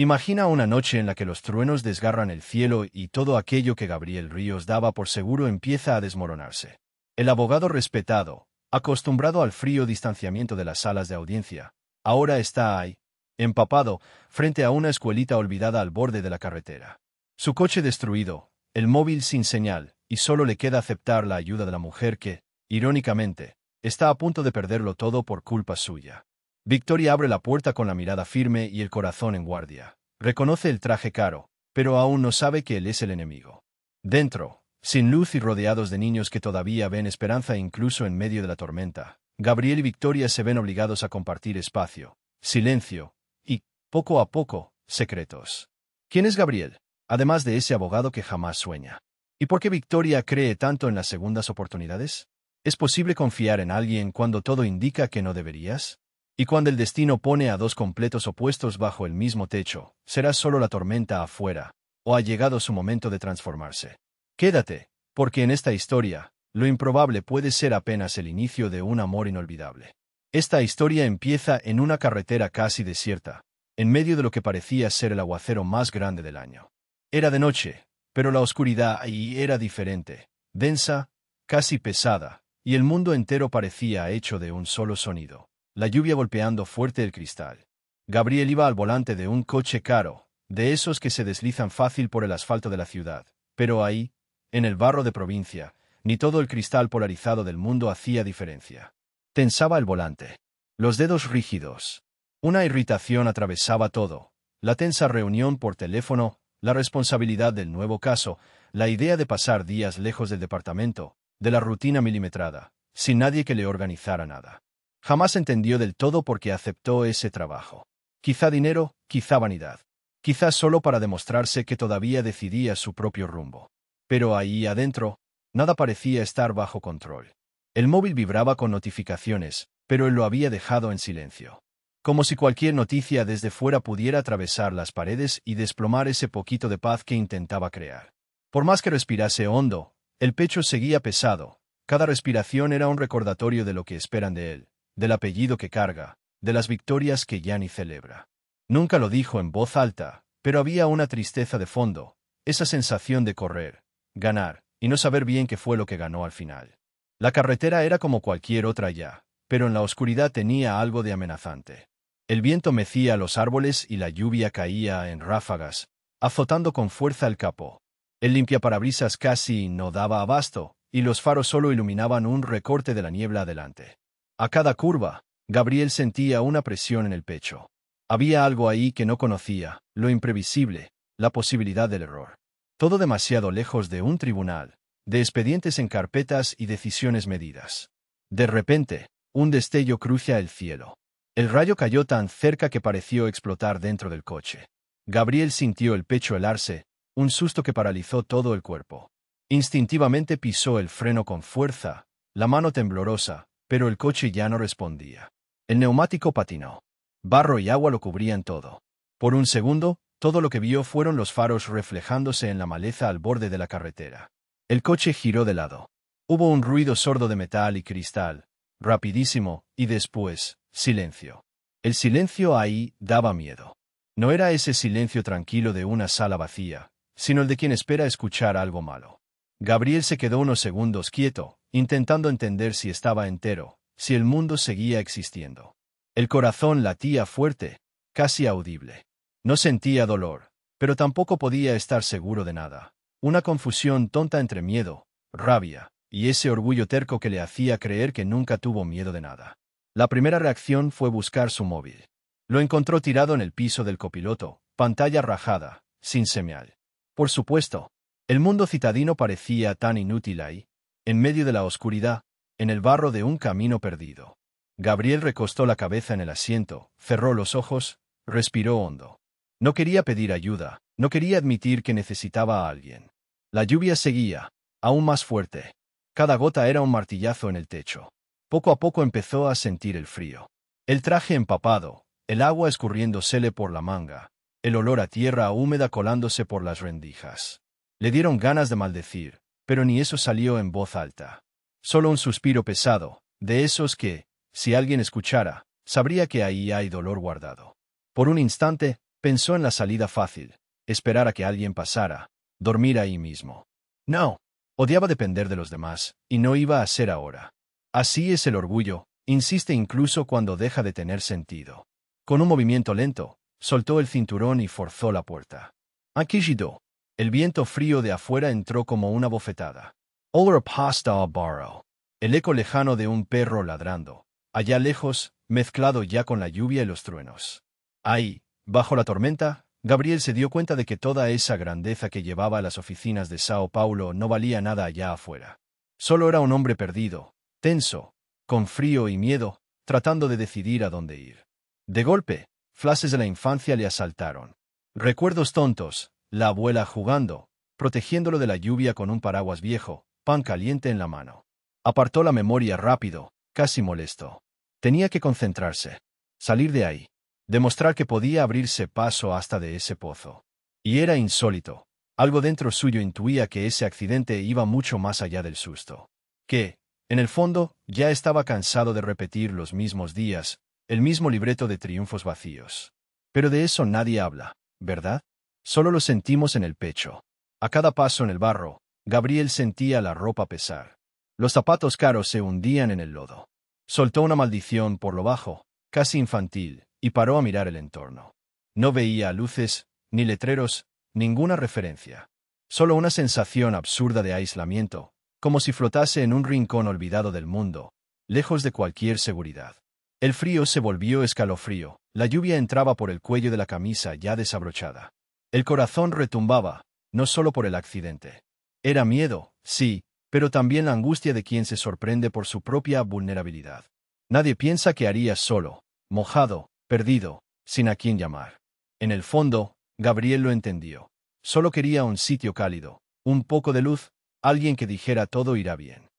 Imagina una noche en la que los truenos desgarran el cielo y todo aquello que Gabriel Ríos daba por seguro empieza a desmoronarse. El abogado respetado, acostumbrado al frío distanciamiento de las salas de audiencia, ahora está ahí, empapado, frente a una escuelita olvidada al borde de la carretera. Su coche destruido, el móvil sin señal, y solo le queda aceptar la ayuda de la mujer que, irónicamente, está a punto de perderlo todo por culpa suya. Victoria abre la puerta con la mirada firme y el corazón en guardia. Reconoce el traje caro, pero aún no sabe que él es el enemigo. Dentro, sin luz y rodeados de niños que todavía ven esperanza incluso en medio de la tormenta, Gabriel y Victoria se ven obligados a compartir espacio, silencio y, poco a poco, secretos. ¿Quién es Gabriel? Además de ese abogado que jamás sueña. ¿Y por qué Victoria cree tanto en las segundas oportunidades? ¿Es posible confiar en alguien cuando todo indica que no deberías? Y cuando el destino pone a dos completos opuestos bajo el mismo techo, ¿será solo la tormenta afuera, o ha llegado su momento de transformarse? Quédate, porque en esta historia, lo improbable puede ser apenas el inicio de un amor inolvidable. Esta historia empieza en una carretera casi desierta, en medio de lo que parecía ser el aguacero más grande del año. Era de noche, pero la oscuridad ahí era diferente, densa, casi pesada, y el mundo entero parecía hecho de un solo sonido. La lluvia golpeando fuerte el cristal. Gabriel iba al volante de un coche caro, de esos que se deslizan fácil por el asfalto de la ciudad, pero ahí, en el barro de provincia, ni todo el cristal polarizado del mundo hacía diferencia. Tensaba el volante. Los dedos rígidos. Una irritación atravesaba todo. La tensa reunión por teléfono, la responsabilidad del nuevo caso, la idea de pasar días lejos del departamento, de la rutina milimetrada, sin nadie que le organizara nada. Jamás entendió del todo por qué aceptó ese trabajo. Quizá dinero, quizá vanidad. Quizá solo para demostrarse que todavía decidía su propio rumbo. Pero ahí adentro, nada parecía estar bajo control. El móvil vibraba con notificaciones, pero él lo había dejado en silencio. Como si cualquier noticia desde fuera pudiera atravesar las paredes y desplomar ese poquito de paz que intentaba crear. Por más que respirase hondo, el pecho seguía pesado. Cada respiración era un recordatorio de lo que esperan de él, del apellido que carga, de las victorias que ya ni celebra. Nunca lo dijo en voz alta, pero había una tristeza de fondo, esa sensación de correr, ganar, y no saber bien qué fue lo que ganó al final. La carretera era como cualquier otra ya, pero en la oscuridad tenía algo de amenazante. El viento mecía los árboles y la lluvia caía en ráfagas, azotando con fuerza el capó. El limpiaparabrisas casi no daba abasto, y los faros solo iluminaban un recorte de la niebla adelante. A cada curva, Gabriel sentía una presión en el pecho. Había algo ahí que no conocía, lo imprevisible, la posibilidad del error. Todo demasiado lejos de un tribunal, de expedientes en carpetas y decisiones medidas. De repente, un destello cruza el cielo. El rayo cayó tan cerca que pareció explotar dentro del coche. Gabriel sintió el pecho helarse, un susto que paralizó todo el cuerpo. Instintivamente pisó el freno con fuerza, la mano temblorosa, pero el coche ya no respondía. El neumático patinó. Barro y agua lo cubrían todo. Por un segundo, todo lo que vio fueron los faros reflejándose en la maleza al borde de la carretera. El coche giró de lado. Hubo un ruido sordo de metal y cristal, rapidísimo, y después, silencio. El silencio ahí daba miedo. No era ese silencio tranquilo de una sala vacía, sino el de quien espera escuchar algo malo. Gabriel se quedó unos segundos quieto, intentando entender si estaba entero, si el mundo seguía existiendo. El corazón latía fuerte, casi audible. No sentía dolor, pero tampoco podía estar seguro de nada. Una confusión tonta entre miedo, rabia, y ese orgullo terco que le hacía creer que nunca tuvo miedo de nada. La primera reacción fue buscar su móvil. Lo encontró tirado en el piso del copiloto, pantalla rajada, sin señal. Por supuesto, el mundo citadino parecía tan inútil ahí, en medio de la oscuridad, en el barro de un camino perdido. Gabriel recostó la cabeza en el asiento, cerró los ojos, respiró hondo. No quería pedir ayuda, no quería admitir que necesitaba a alguien. La lluvia seguía, aún más fuerte. Cada gota era un martillazo en el techo. Poco a poco empezó a sentir el frío. El traje empapado, el agua escurriéndosele por la manga, el olor a tierra húmeda colándose por las rendijas. Le dieron ganas de maldecir, pero ni eso salió en voz alta. Solo un suspiro pesado, de esos que, si alguien escuchara, sabría que ahí hay dolor guardado. Por un instante, Pensó en la salida fácil, esperar a que alguien pasara, dormir ahí mismo. No. Odiaba depender de los demás, y no iba a ser ahora. Así es el orgullo, insiste incluso cuando deja de tener sentido. Con un movimiento lento, soltó el cinturón y forzó la puerta. Aquí giró. El viento frío de afuera entró como una bofetada. Olor pasta a barro. El eco lejano de un perro ladrando. Allá lejos, mezclado ya con la lluvia y los truenos. Ahí, bajo la tormenta, Gabriel se dio cuenta de que toda esa grandeza que llevaba a las oficinas de Sao Paulo no valía nada allá afuera. Solo era un hombre perdido, tenso, con frío y miedo, tratando de decidir a dónde ir. De golpe, flashes de la infancia le asaltaron. Recuerdos tontos, la abuela jugando, protegiéndolo de la lluvia con un paraguas viejo, pan caliente en la mano. Apartó la memoria rápido, casi molesto. Tenía que concentrarse. Salir de ahí. Demostrar que podía abrirse paso hasta de ese pozo. Y era insólito. Algo dentro suyo intuía que ese accidente iba mucho más allá del susto. Que, en el fondo, ya estaba cansado de repetir los mismos días, el mismo libreto de triunfos vacíos. Pero de eso nadie habla, ¿verdad? Solo lo sentimos en el pecho. A cada paso en el barro, Gabriel sentía la ropa pesar. Los zapatos caros se hundían en el lodo. Soltó una maldición por lo bajo, casi infantil, y paró a mirar el entorno. No veía luces, ni letreros, ninguna referencia. Solo una sensación absurda de aislamiento, como si flotase en un rincón olvidado del mundo, lejos de cualquier seguridad. El frío se volvió escalofrío, la lluvia entraba por el cuello de la camisa ya desabrochada. El corazón retumbaba, no solo por el accidente. Era miedo, sí, pero también la angustia de quien se sorprende por su propia vulnerabilidad. Nadie piensa que haría solo, mojado, perdido, sin a quién llamar. En el fondo, Gabriel lo entendió. Solo quería un sitio cálido, un poco de luz, alguien que dijera todo irá bien.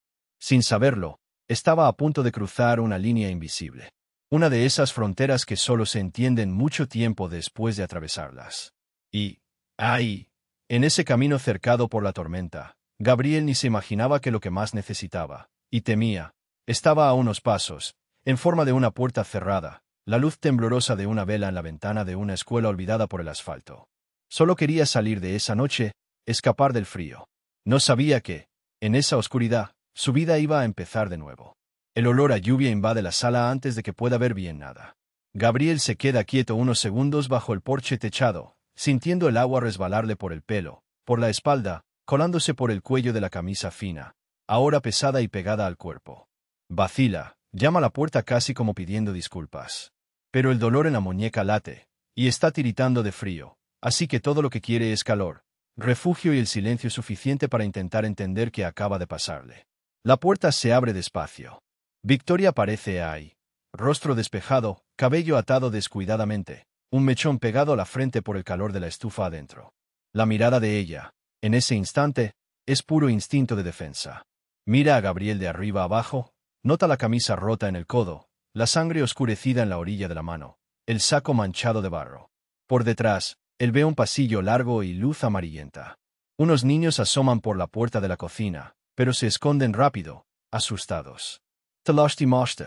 Sin saberlo, estaba a punto de cruzar una línea invisible. Una de esas fronteras que solo se entienden mucho tiempo después de atravesarlas. Y, ¡ay! En ese camino cercado por la tormenta, Gabriel ni se imaginaba que lo que más necesitaba, y temía, estaba a unos pasos, en forma de una puerta cerrada, la luz temblorosa de una vela en la ventana de una escuela olvidada por el asfalto. Solo quería salir de esa noche, escapar del frío. No sabía que, en esa oscuridad, su vida iba a empezar de nuevo. El olor a lluvia invade la sala antes de que pueda ver bien nada. Gabriel se queda quieto unos segundos bajo el porche techado, sintiendo el agua resbalarle por el pelo, por la espalda, colándose por el cuello de la camisa fina, ahora pesada y pegada al cuerpo. Vacila, llama a la puerta casi como pidiendo disculpas. Pero el dolor en la muñeca late, y está tiritando de frío, así que todo lo que quiere es calor, refugio y el silencio suficiente para intentar entender qué acaba de pasarle. La puerta se abre despacio. Victoria aparece ahí. Rostro despejado, cabello atado descuidadamente, un mechón pegado a la frente por el calor de la estufa adentro. La mirada de ella, en ese instante, es puro instinto de defensa. Mira a Gabriel de arriba abajo, nota la camisa rota en el codo, la sangre oscurecida en la orilla de la mano, el saco manchado de barro. Por detrás, él ve un pasillo largo y luz amarillenta. Unos niños asoman por la puerta de la cocina, pero se esconden rápido, asustados. Te lastimaste.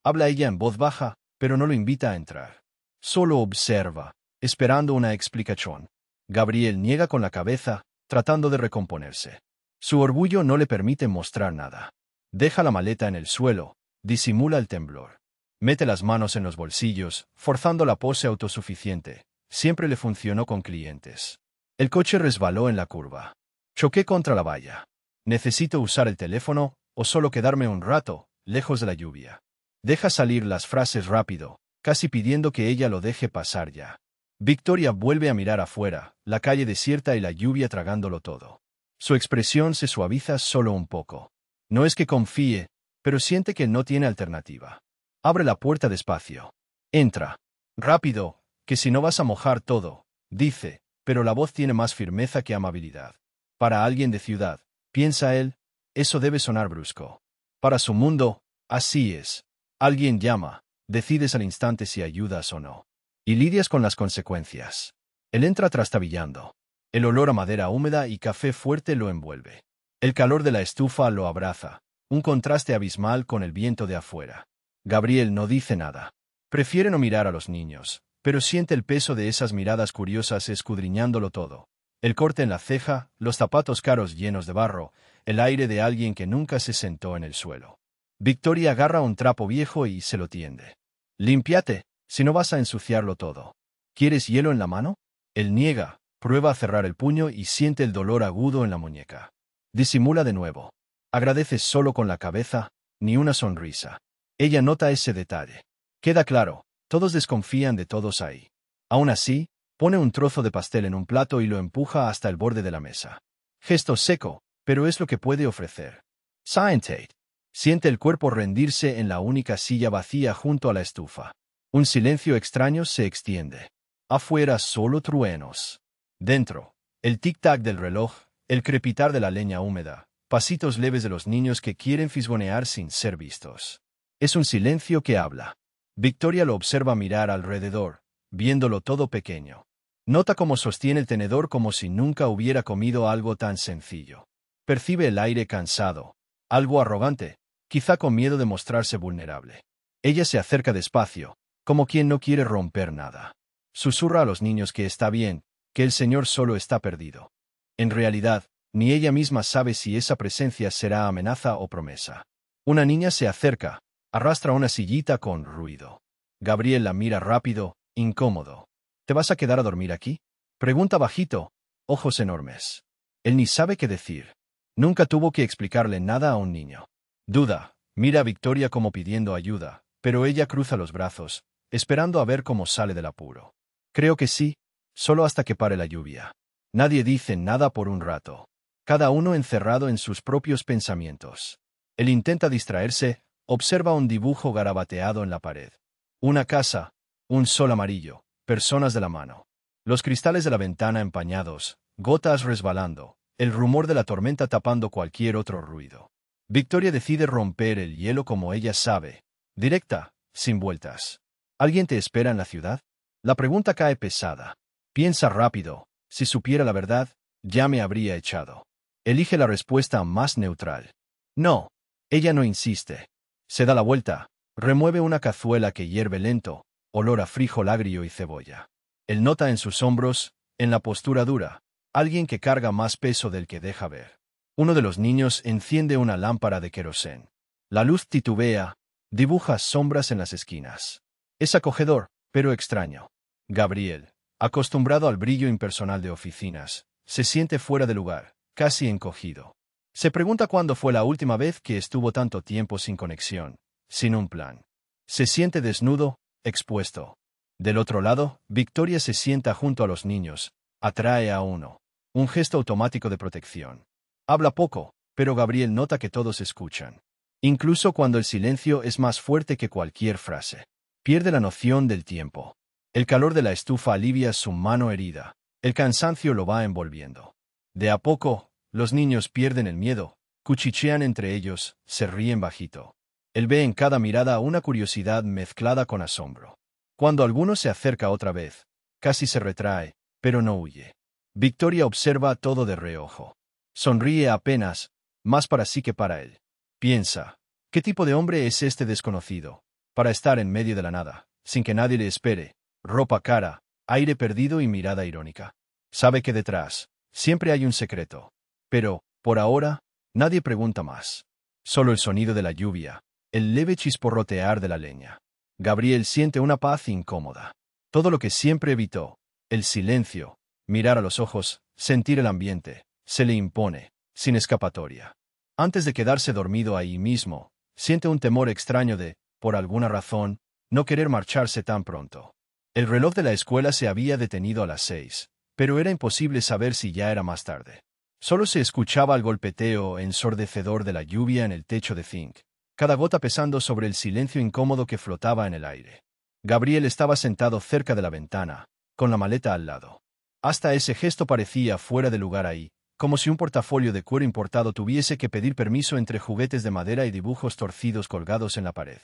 Habla ella en voz baja, pero no lo invita a entrar. Solo observa, esperando una explicación. Gabriel niega con la cabeza, tratando de recomponerse. Su orgullo no le permite mostrar nada. Deja la maleta en el suelo, disimula el temblor. Mete las manos en los bolsillos, forzando la pose autosuficiente. Siempre le funcionó con clientes. El coche resbaló en la curva. Choqué contra la valla. Necesito usar el teléfono, o solo quedarme un rato, lejos de la lluvia. Deja salir las frases rápido, casi pidiendo que ella lo deje pasar ya. Victoria vuelve a mirar afuera, la calle desierta y la lluvia tragándolo todo. Su expresión se suaviza solo un poco. No es que confíe, pero siente que no tiene alternativa. Abre la puerta despacio. Entra. Rápido, que si no vas a mojar todo, dice, pero la voz tiene más firmeza que amabilidad. Para alguien de ciudad, piensa él, eso debe sonar brusco. Para su mundo, así es. Alguien llama, decides al instante si ayudas o no. Y lidias con las consecuencias. Él entra trastabillando. El olor a madera húmeda y café fuerte lo envuelve. El calor de la estufa lo abraza, un contraste abismal con el viento de afuera. Gabriel no dice nada. Prefiere no mirar a los niños, pero siente el peso de esas miradas curiosas escudriñándolo todo. El corte en la ceja, los zapatos caros llenos de barro, el aire de alguien que nunca se sentó en el suelo. Victoria agarra un trapo viejo y se lo tiende. «Límpiate, si no vas a ensuciarlo todo. ¿Quieres hielo en la mano?» Él niega, prueba a cerrar el puño y siente el dolor agudo en la muñeca. Disimula de nuevo. Agradece solo con la cabeza, ni una sonrisa. Ella nota ese detalle. Queda claro, todos desconfían de todos ahí. Aún así, pone un trozo de pastel en un plato y lo empuja hasta el borde de la mesa. Gesto seco, pero es lo que puede ofrecer. Scientate. Siente el cuerpo rendirse en la única silla vacía junto a la estufa. Un silencio extraño se extiende. Afuera solo truenos. Dentro, el tic-tac del reloj, el crepitar de la leña húmeda, pasitos leves de los niños que quieren fisgonear sin ser vistos. Es un silencio que habla. Victoria lo observa mirar alrededor, viéndolo todo pequeño. Nota cómo sostiene el tenedor como si nunca hubiera comido algo tan sencillo. Percibe el aire cansado, algo arrogante, quizá con miedo de mostrarse vulnerable. Ella se acerca despacio, como quien no quiere romper nada. Susurra a los niños que está bien, que el Señor solo está perdido. En realidad, ni ella misma sabe si esa presencia será amenaza o promesa. Una niña se acerca, arrastra una sillita con ruido. Gabriel la mira rápido, incómodo. ¿Te vas a quedar a dormir aquí?, pregunta bajito, ojos enormes. Él ni sabe qué decir. Nunca tuvo que explicarle nada a un niño. Duda, mira a Victoria como pidiendo ayuda, pero ella cruza los brazos, esperando a ver cómo sale del apuro. Creo que sí, solo hasta que pare la lluvia. Nadie dice nada por un rato. Cada uno encerrado en sus propios pensamientos. Él intenta distraerse, observa un dibujo garabateado en la pared. Una casa, un sol amarillo, personas de la mano. Los cristales de la ventana empañados, gotas resbalando, el rumor de la tormenta tapando cualquier otro ruido. Victoria decide romper el hielo como ella sabe, directa, sin vueltas. ¿Alguien te espera en la ciudad? La pregunta cae pesada. Piensa rápido, si supiera la verdad, ya me habría echado. Elige la respuesta más neutral. No. Ella no insiste. Se da la vuelta, remueve una cazuela que hierve lento, olor a frijol agrio y cebolla. Él nota en sus hombros, en la postura dura, alguien que carga más peso del que deja ver. Uno de los niños enciende una lámpara de querosén. La luz titubea, dibuja sombras en las esquinas. Es acogedor, pero extraño. Gabriel, acostumbrado al brillo impersonal de oficinas, se siente fuera de lugar, casi encogido. Se pregunta cuándo fue la última vez que estuvo tanto tiempo sin conexión, sin un plan. Se siente desnudo, expuesto. Del otro lado, Victoria se sienta junto a los niños, atrae a uno. Un gesto automático de protección. Habla poco, pero Gabriel nota que todos escuchan. Incluso cuando el silencio es más fuerte que cualquier frase. Pierde la noción del tiempo. El calor de la estufa alivia su mano herida. El cansancio lo va envolviendo. De a poco, los niños pierden el miedo, cuchichean entre ellos, se ríen bajito. Él ve en cada mirada una curiosidad mezclada con asombro. Cuando alguno se acerca otra vez, casi se retrae, pero no huye. Victoria observa todo de reojo. Sonríe apenas, más para sí que para él. Piensa, ¿qué tipo de hombre es este desconocido? Para estar en medio de la nada, sin que nadie le espere, ropa cara, aire perdido y mirada irónica. Sabe que detrás, siempre hay un secreto. Pero, por ahora, nadie pregunta más. Solo el sonido de la lluvia, el leve chisporrotear de la leña. Gabriel siente una paz incómoda. Todo lo que siempre evitó, el silencio, mirar a los ojos, sentir el ambiente, se le impone, sin escapatoria. Antes de quedarse dormido ahí mismo, siente un temor extraño de, por alguna razón, no querer marcharse tan pronto. El reloj de la escuela se había detenido a las 6, pero era imposible saber si ya era más tarde. Solo se escuchaba el golpeteo ensordecedor de la lluvia en el techo de zinc, cada gota pesando sobre el silencio incómodo que flotaba en el aire. Gabriel estaba sentado cerca de la ventana, con la maleta al lado. Hasta ese gesto parecía fuera de lugar ahí, como si un portafolio de cuero importado tuviese que pedir permiso entre juguetes de madera y dibujos torcidos colgados en la pared.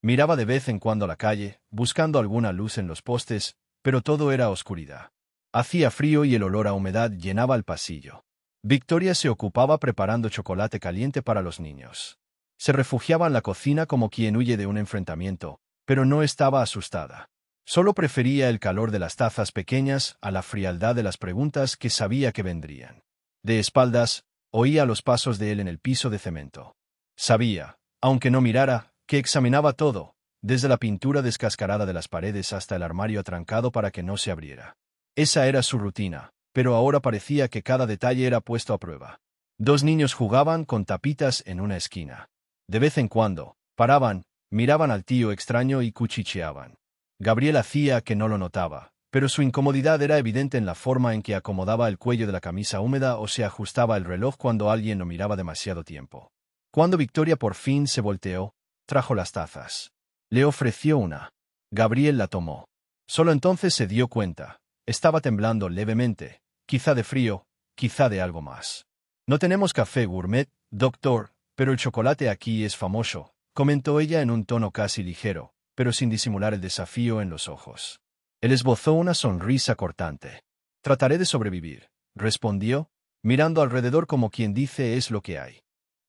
Miraba de vez en cuando a la calle, buscando alguna luz en los postes, pero todo era oscuridad. Hacía frío y el olor a humedad llenaba el pasillo. Victoria se ocupaba preparando chocolate caliente para los niños. Se refugiaba en la cocina como quien huye de un enfrentamiento, pero no estaba asustada. Solo prefería el calor de las tazas pequeñas a la frialdad de las preguntas que sabía que vendrían. De espaldas, oía los pasos de él en el piso de cemento. Sabía, aunque no mirara, que examinaba todo, desde la pintura descascarada de las paredes hasta el armario atrancado para que no se abriera. Esa era su rutina, pero ahora parecía que cada detalle era puesto a prueba. Dos niños jugaban con tapitas en una esquina. De vez en cuando, paraban, miraban al tío extraño y cuchicheaban. Gabriel hacía que no lo notaba, pero su incomodidad era evidente en la forma en que acomodaba el cuello de la camisa húmeda o se ajustaba el reloj cuando alguien lo miraba demasiado tiempo. Cuando Victoria por fin se volteó, trajo las tazas. Le ofreció una. Gabriel la tomó. Solo entonces se dio cuenta. Estaba temblando levemente, quizá de frío, quizá de algo más. No tenemos café gourmet, doctor, pero el chocolate aquí es famoso, comentó ella en un tono casi ligero, pero sin disimular el desafío en los ojos. Él esbozó una sonrisa cortante. Trataré de sobrevivir, respondió, mirando alrededor como quien dice es lo que hay.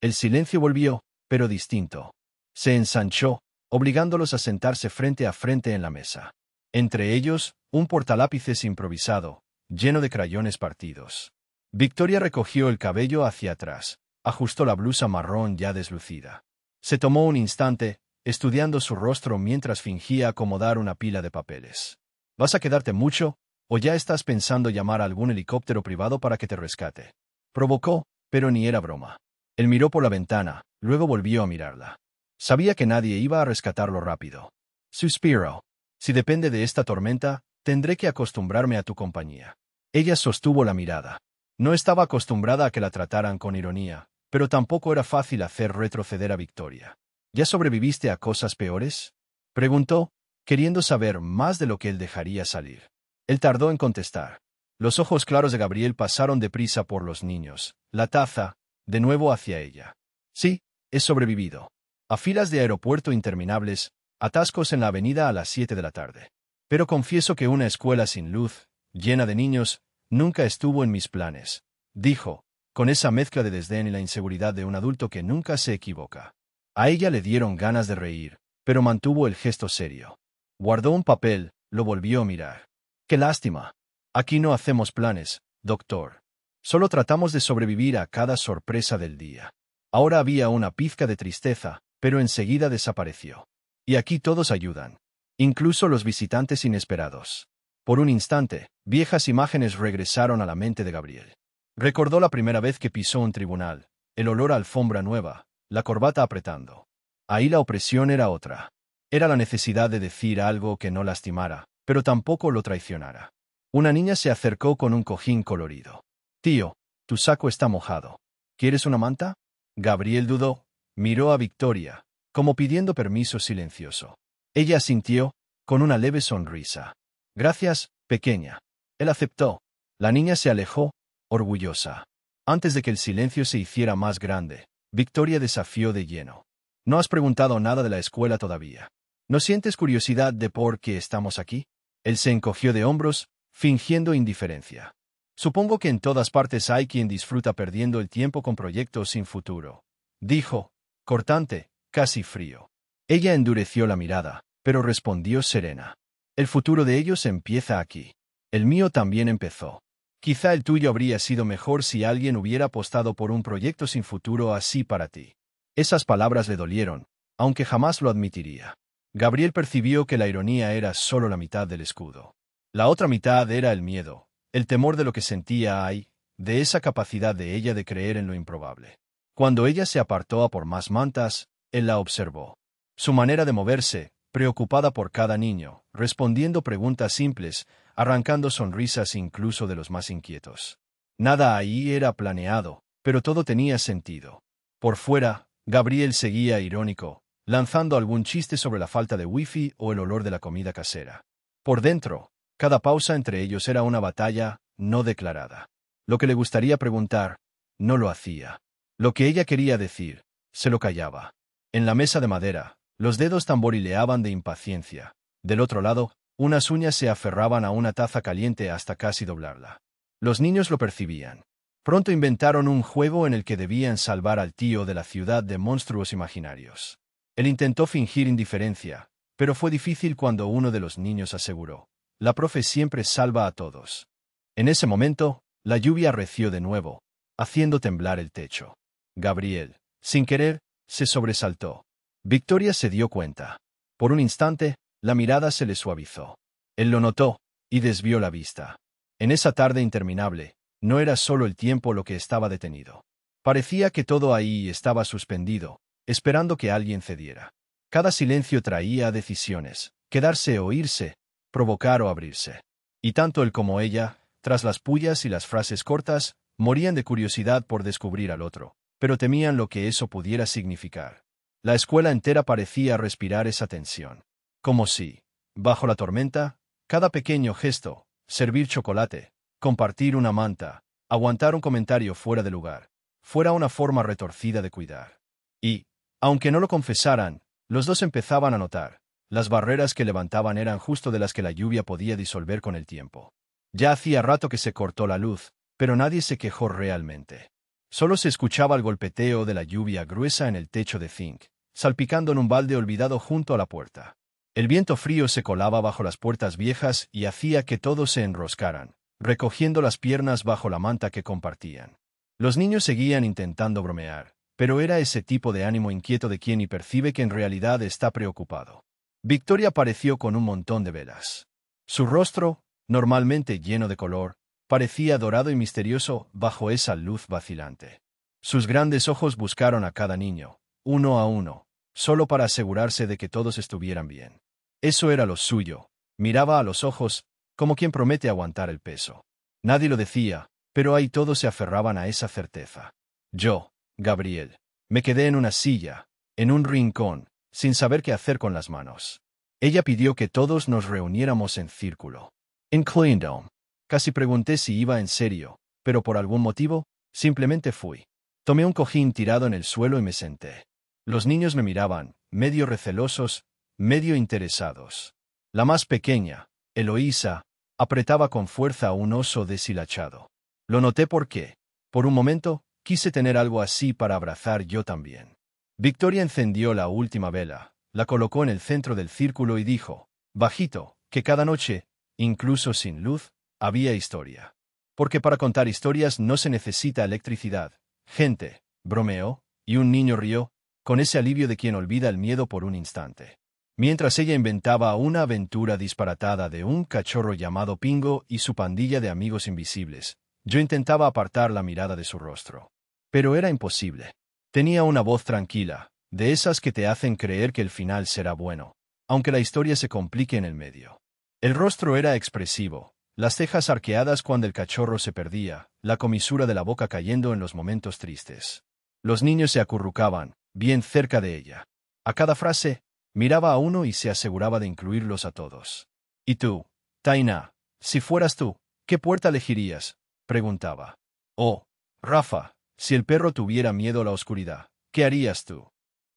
El silencio volvió, pero distinto. Se ensanchó, obligándolos a sentarse frente a frente en la mesa. Entre ellos, un portalápices improvisado, lleno de crayones partidos. Victoria recogió el cabello hacia atrás, ajustó la blusa marrón ya deslucida. Se tomó un instante, estudiando su rostro mientras fingía acomodar una pila de papeles. ¿Vas a quedarte mucho, o ya estás pensando llamar a algún helicóptero privado para que te rescate? Provocó, pero ni era broma. Él miró por la ventana, luego volvió a mirarla. Sabía que nadie iba a rescatarlo rápido. Suspiró. Si depende de esta tormenta, tendré que acostumbrarme a tu compañía. Ella sostuvo la mirada. No estaba acostumbrada a que la trataran con ironía, pero tampoco era fácil hacer retroceder a Victoria. ¿Ya sobreviviste a cosas peores? Preguntó, queriendo saber más de lo que él dejaría salir. Él tardó en contestar. Los ojos claros de Gabriel pasaron deprisa por los niños, la taza, de nuevo hacia ella. Sí, he sobrevivido. A filas de aeropuerto interminables, atascos en la avenida a las 7 de la tarde. Pero confieso que una escuela sin luz, llena de niños, nunca estuvo en mis planes, dijo, con esa mezcla de desdén y la inseguridad de un adulto que nunca se equivoca. A ella le dieron ganas de reír, pero mantuvo el gesto serio. Guardó un papel, lo volvió a mirar. ¡Qué lástima! Aquí no hacemos planes, doctor. Solo tratamos de sobrevivir a cada sorpresa del día. Ahora había una pizca de tristeza, pero enseguida desapareció. Y aquí todos ayudan. Incluso los visitantes inesperados. Por un instante, viejas imágenes regresaron a la mente de Gabriel. Recordó la primera vez que pisó un tribunal, el olor a alfombra nueva, la corbata apretando. Ahí la opresión era otra. Era la necesidad de decir algo que no lastimara, pero tampoco lo traicionara. Una niña se acercó con un cojín colorido. Tío, tu saco está mojado. ¿Quieres una manta? Gabriel dudó, miró a Victoria, como pidiendo permiso silencioso. Ella asintió, con una leve sonrisa. Gracias, pequeña. Él aceptó. La niña se alejó, orgullosa. Antes de que el silencio se hiciera más grande, Victoria desafió de lleno. No has preguntado nada de la escuela todavía. ¿No sientes curiosidad de por qué estamos aquí? Él se encogió de hombros, fingiendo indiferencia. Supongo que en todas partes hay quien disfruta perdiendo el tiempo con proyectos sin futuro, dijo, cortante, casi frío. Ella endureció la mirada, pero respondió serena. El futuro de ellos empieza aquí. El mío también empezó. Quizá el tuyo habría sido mejor si alguien hubiera apostado por un proyecto sin futuro así para ti. Esas palabras le dolieron, aunque jamás lo admitiría. Gabriel percibió que la ironía era solo la mitad del escudo. La otra mitad era el miedo, el temor de lo que sentía ahí, de esa capacidad de ella de creer en lo improbable. Cuando ella se apartó a por más mantas, él la observó. Su manera de moverse, preocupada por cada niño, respondiendo preguntas simples, arrancando sonrisas incluso de los más inquietos. Nada ahí era planeado, pero todo tenía sentido. Por fuera, Gabriel seguía irónico, lanzando algún chiste sobre la falta de wifi o el olor de la comida casera. Por dentro, cada pausa entre ellos era una batalla no declarada. Lo que le gustaría preguntar, no lo hacía. Lo que ella quería decir, se lo callaba. En la mesa de madera, los dedos tamborileaban de impaciencia. Del otro lado, unas uñas se aferraban a una taza caliente hasta casi doblarla. Los niños lo percibían. Pronto inventaron un juego en el que debían salvar al tío de la ciudad de monstruos imaginarios. Él intentó fingir indiferencia, pero fue difícil cuando uno de los niños aseguró: «La profe siempre salva a todos». En ese momento, la lluvia arreció de nuevo, haciendo temblar el techo. Gabriel, sin querer, se sobresaltó. Victoria se dio cuenta. Por un instante, la mirada se le suavizó. Él lo notó, y desvió la vista. En esa tarde interminable, no era solo el tiempo lo que estaba detenido. Parecía que todo ahí estaba suspendido, esperando que alguien cediera. Cada silencio traía decisiones: quedarse o irse, provocar o abrirse. Y tanto él como ella, tras las pullas y las frases cortas, morían de curiosidad por descubrir al otro, pero temían lo que eso pudiera significar. La escuela entera parecía respirar esa tensión. Como si, bajo la tormenta, cada pequeño gesto, servir chocolate, compartir una manta, aguantar un comentario fuera de lugar, fuera una forma retorcida de cuidar. Y, aunque no lo confesaran, los dos empezaban a notar: las barreras que levantaban eran justo de las que la lluvia podía disolver con el tiempo. Ya hacía rato que se cortó la luz, pero nadie se quejó realmente. Solo se escuchaba el golpeteo de la lluvia gruesa en el techo de zinc, salpicando en un balde olvidado junto a la puerta. El viento frío se colaba bajo las puertas viejas y hacía que todos se enroscaran, recogiendo las piernas bajo la manta que compartían. Los niños seguían intentando bromear, pero era ese tipo de ánimo inquieto de quien y percibe que en realidad está preocupado. Victoria apareció con un montón de velas. Su rostro, normalmente lleno de color, parecía dorado y misterioso bajo esa luz vacilante. Sus grandes ojos buscaron a cada niño, uno a uno, solo para asegurarse de que todos estuvieran bien. Eso era lo suyo: miraba a los ojos, como quien promete aguantar el peso. Nadie lo decía, pero ahí todos se aferraban a esa certeza. Yo, Gabriel, me quedé en una silla, en un rincón, sin saber qué hacer con las manos. Ella pidió que todos nos reuniéramos en círculo. Inclinado. Casi pregunté si iba en serio, pero por algún motivo, simplemente fui. Tomé un cojín tirado en el suelo y me senté. Los niños me miraban, medio recelosos, medio interesados. La más pequeña, Eloísa, apretaba con fuerza a un oso deshilachado. Lo noté porque, por un momento, quise tener algo así para abrazar yo también. Victoria encendió la última vela, la colocó en el centro del círculo y dijo, bajito, que cada noche, incluso sin luz, había historia. Porque para contar historias no se necesita electricidad. Gente, bromeó, y un niño rió, con ese alivio de quien olvida el miedo por un instante. Mientras ella inventaba una aventura disparatada de un cachorro llamado Pingo y su pandilla de amigos invisibles, yo intentaba apartar la mirada de su rostro. Pero era imposible. Tenía una voz tranquila, de esas que te hacen creer que el final será bueno, aunque la historia se complique en el medio. El rostro era expresivo, las cejas arqueadas cuando el cachorro se perdía, la comisura de la boca cayendo en los momentos tristes. Los niños se acurrucaban, bien cerca de ella. A cada frase, miraba a uno y se aseguraba de incluirlos a todos. ¿Y tú, Taina, si fueras tú, qué puerta elegirías?, preguntaba. Oh, Rafa, si el perro tuviera miedo a la oscuridad, ¿qué harías tú?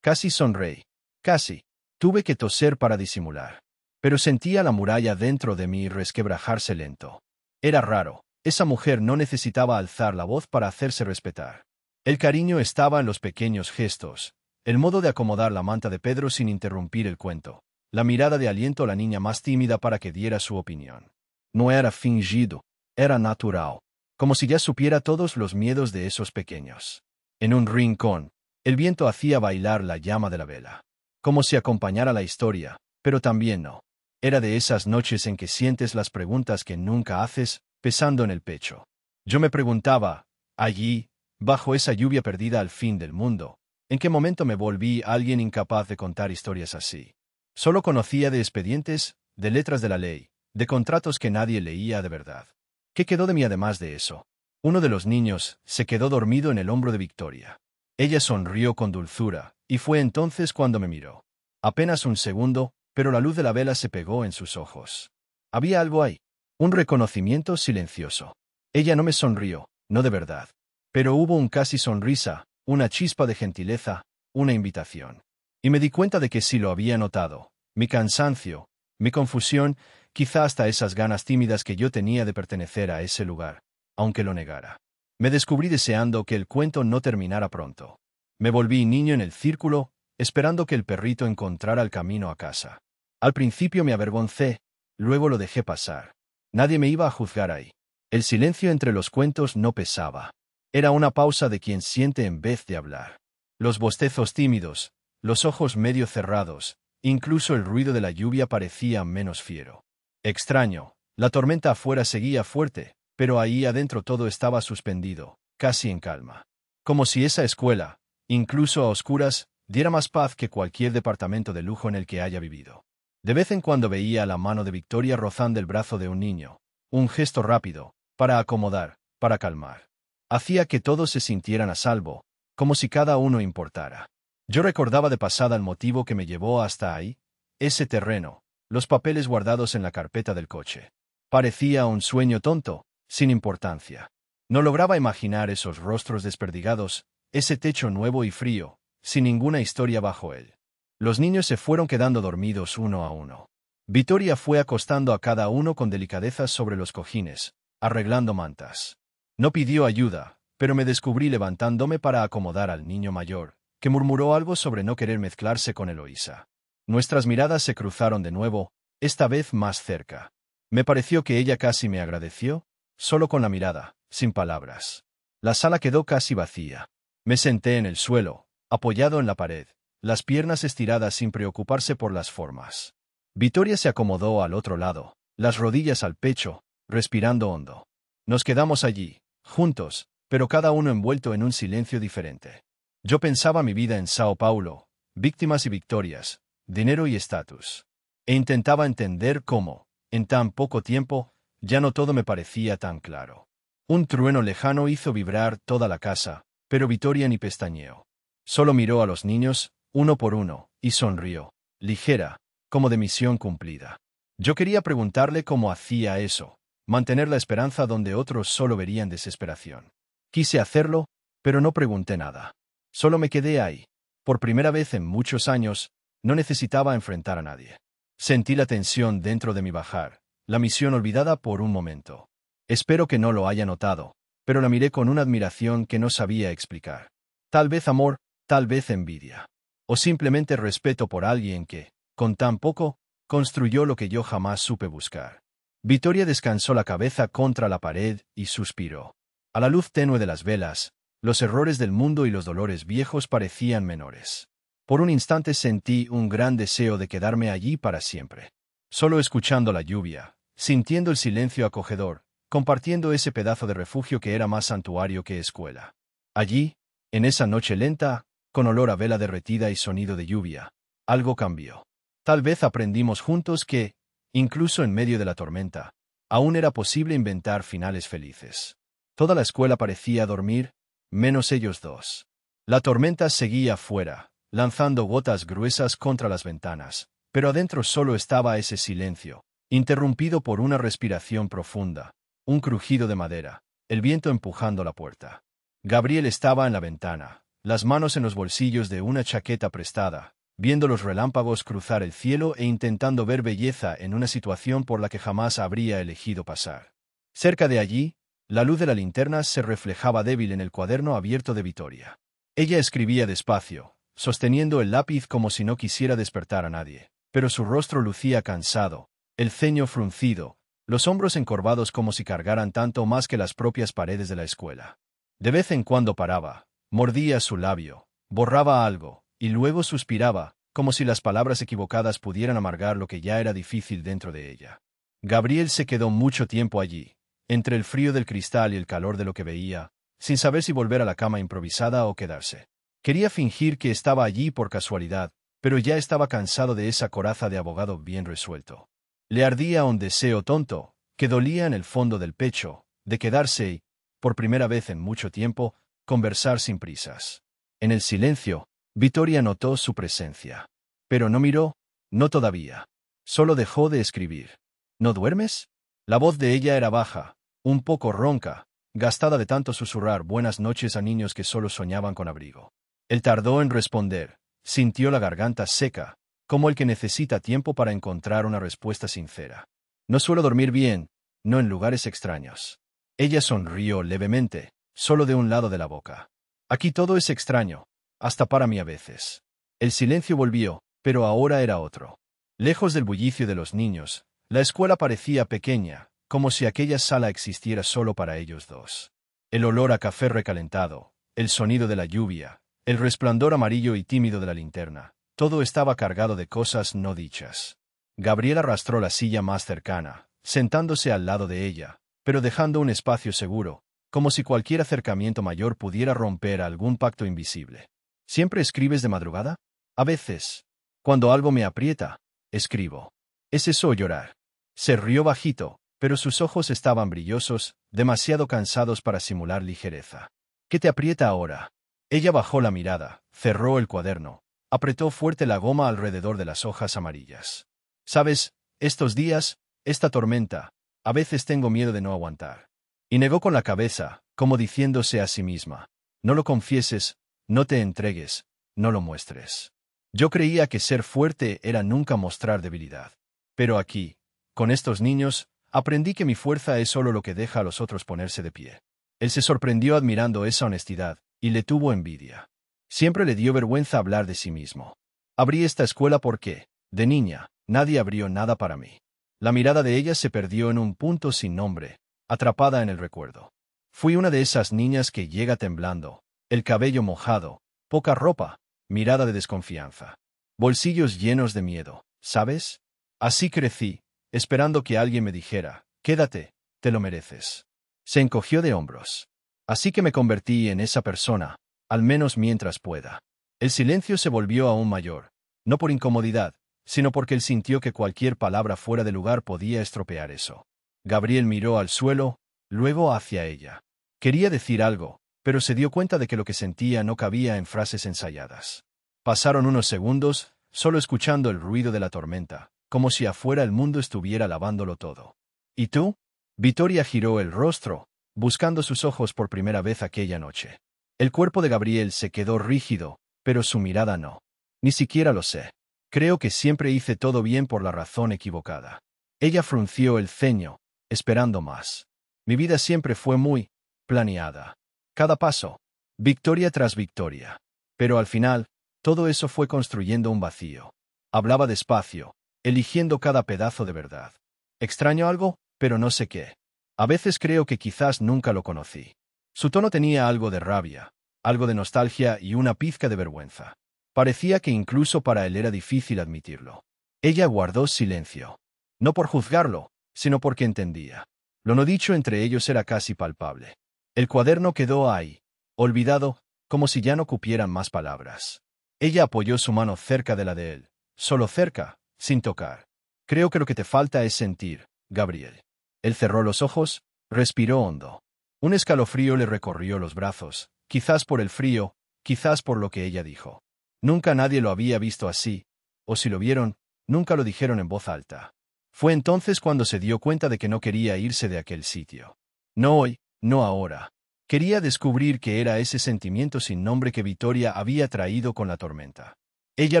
Casi sonreí. Casi. Tuve que toser para disimular. Pero sentía la muralla dentro de mí resquebrajarse lento. Era raro. Esa mujer no necesitaba alzar la voz para hacerse respetar. El cariño estaba en los pequeños gestos, el modo de acomodar la manta de Pedro sin interrumpir el cuento, la mirada de aliento a la niña más tímida para que diera su opinión. No era fingido, era natural, como si ya supiera todos los miedos de esos pequeños. En un rincón, el viento hacía bailar la llama de la vela, como si acompañara la historia, pero también no. Era de esas noches en que sientes las preguntas que nunca haces, pesando en el pecho. Yo me preguntaba, allí, bajo esa lluvia perdida al fin del mundo, ¿en qué momento me volví alguien incapaz de contar historias así? Solo conocía de expedientes, de letras de la ley, de contratos que nadie leía de verdad. ¿Qué quedó de mí además de eso? Uno de los niños se quedó dormido en el hombro de Victoria. Ella sonrió con dulzura, y fue entonces cuando me miró. Apenas un segundo, pero la luz de la vela se pegó en sus ojos. Había algo ahí, un reconocimiento silencioso. Ella no me sonrió, no de verdad. Pero hubo un casi sonrisa, una chispa de gentileza, una invitación. Y me di cuenta de que sí lo había notado. Mi cansancio, mi confusión, quizá hasta esas ganas tímidas que yo tenía de pertenecer a ese lugar, aunque lo negara. Me descubrí deseando que el cuento no terminara pronto. Me volví niño en el círculo, esperando que el perrito encontrara el camino a casa. Al principio me avergoncé, luego lo dejé pasar. Nadie me iba a juzgar ahí. El silencio entre los cuentos no pesaba. Era una pausa de quien siente en vez de hablar. Los bostezos tímidos, los ojos medio cerrados, incluso el ruido de la lluvia parecía menos fiero. Extraño, la tormenta afuera seguía fuerte, pero ahí adentro todo estaba suspendido, casi en calma. Como si esa escuela, incluso a oscuras, diera más paz que cualquier departamento de lujo en el que haya vivido. De vez en cuando veía la mano de Victoria rozando el brazo de un niño, un gesto rápido, para acomodar, para calmar. Hacía que todos se sintieran a salvo, como si cada uno importara. Yo recordaba de pasada el motivo que me llevó hasta ahí, ese terreno, los papeles guardados en la carpeta del coche. Parecía un sueño tonto, sin importancia. No lograba imaginar esos rostros desperdigados, ese techo nuevo y frío, sin ninguna historia bajo él. Los niños se fueron quedando dormidos uno a uno. Victoria fue acostando a cada uno con delicadeza sobre los cojines, arreglando mantas. No pidió ayuda, pero me descubrí levantándome para acomodar al niño mayor, que murmuró algo sobre no querer mezclarse con Eloísa. Nuestras miradas se cruzaron de nuevo, esta vez más cerca. Me pareció que ella casi me agradeció, solo con la mirada, sin palabras. La sala quedó casi vacía. Me senté en el suelo, apoyado en la pared, las piernas estiradas sin preocuparse por las formas. Victoria se acomodó al otro lado, las rodillas al pecho, respirando hondo. Nos quedamos allí, juntos, pero cada uno envuelto en un silencio diferente. Yo pensaba mi vida en Sao Paulo, víctimas y victorias, dinero y estatus. E intentaba entender cómo, en tan poco tiempo, ya no todo me parecía tan claro. Un trueno lejano hizo vibrar toda la casa, pero Victoria ni pestañeó. Solo miró a los niños, uno por uno, y sonrió, ligera, como de misión cumplida. Yo quería preguntarle cómo hacía eso, mantener la esperanza donde otros solo verían desesperación. Quise hacerlo, pero no pregunté nada. Solo me quedé ahí. Por primera vez en muchos años, no necesitaba enfrentar a nadie. Sentí la tensión dentro de mi bajar, la misión olvidada por un momento. Espero que no lo haya notado, pero la miré con una admiración que no sabía explicar. Tal vez amor, tal vez envidia. O simplemente respeto por alguien que, con tan poco, construyó lo que yo jamás supe buscar. Victoria descansó la cabeza contra la pared y suspiró. A la luz tenue de las velas, los errores del mundo y los dolores viejos parecían menores. Por un instante sentí un gran deseo de quedarme allí para siempre. Solo escuchando la lluvia, sintiendo el silencio acogedor, compartiendo ese pedazo de refugio que era más santuario que escuela. Allí, en esa noche lenta, con olor a vela derretida y sonido de lluvia, algo cambió. Tal vez aprendimos juntos que, incluso en medio de la tormenta, aún era posible inventar finales felices. Toda la escuela parecía dormir, menos ellos dos. La tormenta seguía afuera, lanzando gotas gruesas contra las ventanas, pero adentro solo estaba ese silencio, interrumpido por una respiración profunda, un crujido de madera, el viento empujando la puerta. Gabriel estaba en la ventana, las manos en los bolsillos de una chaqueta prestada, viendo los relámpagos cruzar el cielo e intentando ver belleza en una situación por la que jamás habría elegido pasar. Cerca de allí, la luz de la linterna se reflejaba débil en el cuaderno abierto de Victoria. Ella escribía despacio, sosteniendo el lápiz como si no quisiera despertar a nadie, pero su rostro lucía cansado, el ceño fruncido, los hombros encorvados como si cargaran tanto más que las propias paredes de la escuela. De vez en cuando paraba, mordía su labio, borraba algo, y luego suspiraba, como si las palabras equivocadas pudieran amargar lo que ya era difícil dentro de ella. Gabriel se quedó mucho tiempo allí, entre el frío del cristal y el calor de lo que veía, sin saber si volver a la cama improvisada o quedarse. Quería fingir que estaba allí por casualidad, pero ya estaba cansado de esa coraza de abogado bien resuelto. Le ardía un deseo tonto, que dolía en el fondo del pecho, de quedarse y, por primera vez en mucho tiempo, conversar sin prisas. En el silencio, Victoria notó su presencia. Pero no miró, no todavía. Solo dejó de escribir. ¿No duermes? La voz de ella era baja, un poco ronca, gastada de tanto susurrar buenas noches a niños que solo soñaban con abrigo. Él tardó en responder, sintió la garganta seca, como el que necesita tiempo para encontrar una respuesta sincera. No suelo dormir bien, no en lugares extraños. Ella sonrió levemente, solo de un lado de la boca. Aquí todo es extraño, hasta para mí a veces. El silencio volvió, pero ahora era otro. Lejos del bullicio de los niños, la escuela parecía pequeña, como si aquella sala existiera solo para ellos dos. El olor a café recalentado, el sonido de la lluvia, el resplandor amarillo y tímido de la linterna, todo estaba cargado de cosas no dichas. Gabriel arrastró la silla más cercana, sentándose al lado de ella, pero dejando un espacio seguro, como si cualquier acercamiento mayor pudiera romper algún pacto invisible. ¿Siempre escribes de madrugada? A veces. Cuando algo me aprieta, escribo. ¿Es eso llorar? Se rió bajito, pero sus ojos estaban brillosos, demasiado cansados para simular ligereza. ¿Qué te aprieta ahora? Ella bajó la mirada, cerró el cuaderno, apretó fuerte la goma alrededor de las hojas amarillas. ¿Sabes, estos días, esta tormenta, a veces tengo miedo de no aguantar? Y negó con la cabeza, como diciéndose a sí misma, no lo confieses, no te entregues, no lo muestres. Yo creía que ser fuerte era nunca mostrar debilidad. Pero aquí, con estos niños, aprendí que mi fuerza es solo lo que deja a los otros ponerse de pie. Él se sorprendió admirando esa honestidad, y le tuvo envidia. Siempre le dio vergüenza hablar de sí mismo. Abrí esta escuela porque, de niña, nadie abrió nada para mí. La mirada de ella se perdió en un punto sin nombre, atrapada en el recuerdo. Fui una de esas niñas que llega temblando, el cabello mojado, poca ropa, mirada de desconfianza. Bolsillos llenos de miedo, ¿sabes? Así crecí, esperando que alguien me dijera, quédate, te lo mereces. Se encogió de hombros. Así que me convertí en esa persona, al menos mientras pueda. El silencio se volvió aún mayor, no por incomodidad, sino porque él sintió que cualquier palabra fuera de lugar podía estropear eso. Gabriel miró al suelo, luego hacia ella. Quería decir algo, pero se dio cuenta de que lo que sentía no cabía en frases ensayadas. Pasaron unos segundos, solo escuchando el ruido de la tormenta, como si afuera el mundo estuviera lavándolo todo. ¿Y tú? Victoria giró el rostro, buscando sus ojos por primera vez aquella noche. El cuerpo de Gabriel se quedó rígido, pero su mirada no. Ni siquiera lo sé. Creo que siempre hice todo bien por la razón equivocada. Ella frunció el ceño, esperando más. Mi vida siempre fue muy planeada. Cada paso, victoria tras victoria. Pero al final, todo eso fue construyendo un vacío. Hablaba despacio, eligiendo cada pedazo de verdad. Extraño algo, pero no sé qué. A veces creo que quizás nunca lo conocí. Su tono tenía algo de rabia, algo de nostalgia y una pizca de vergüenza. Parecía que incluso para él era difícil admitirlo. Ella guardó silencio. No por juzgarlo, sino porque entendía. Lo no dicho entre ellos era casi palpable. El cuaderno quedó ahí, olvidado, como si ya no cupieran más palabras. Ella apoyó su mano cerca de la de él, solo cerca, sin tocar. Creo que lo que te falta es sentir, Gabriel. Él cerró los ojos, respiró hondo. Un escalofrío le recorrió los brazos, quizás por el frío, quizás por lo que ella dijo. Nunca nadie lo había visto así, o si lo vieron, nunca lo dijeron en voz alta. Fue entonces cuando se dio cuenta de que no quería irse de aquel sitio. No hoy, no ahora. Quería descubrir qué era ese sentimiento sin nombre que Victoria había traído con la tormenta. Ella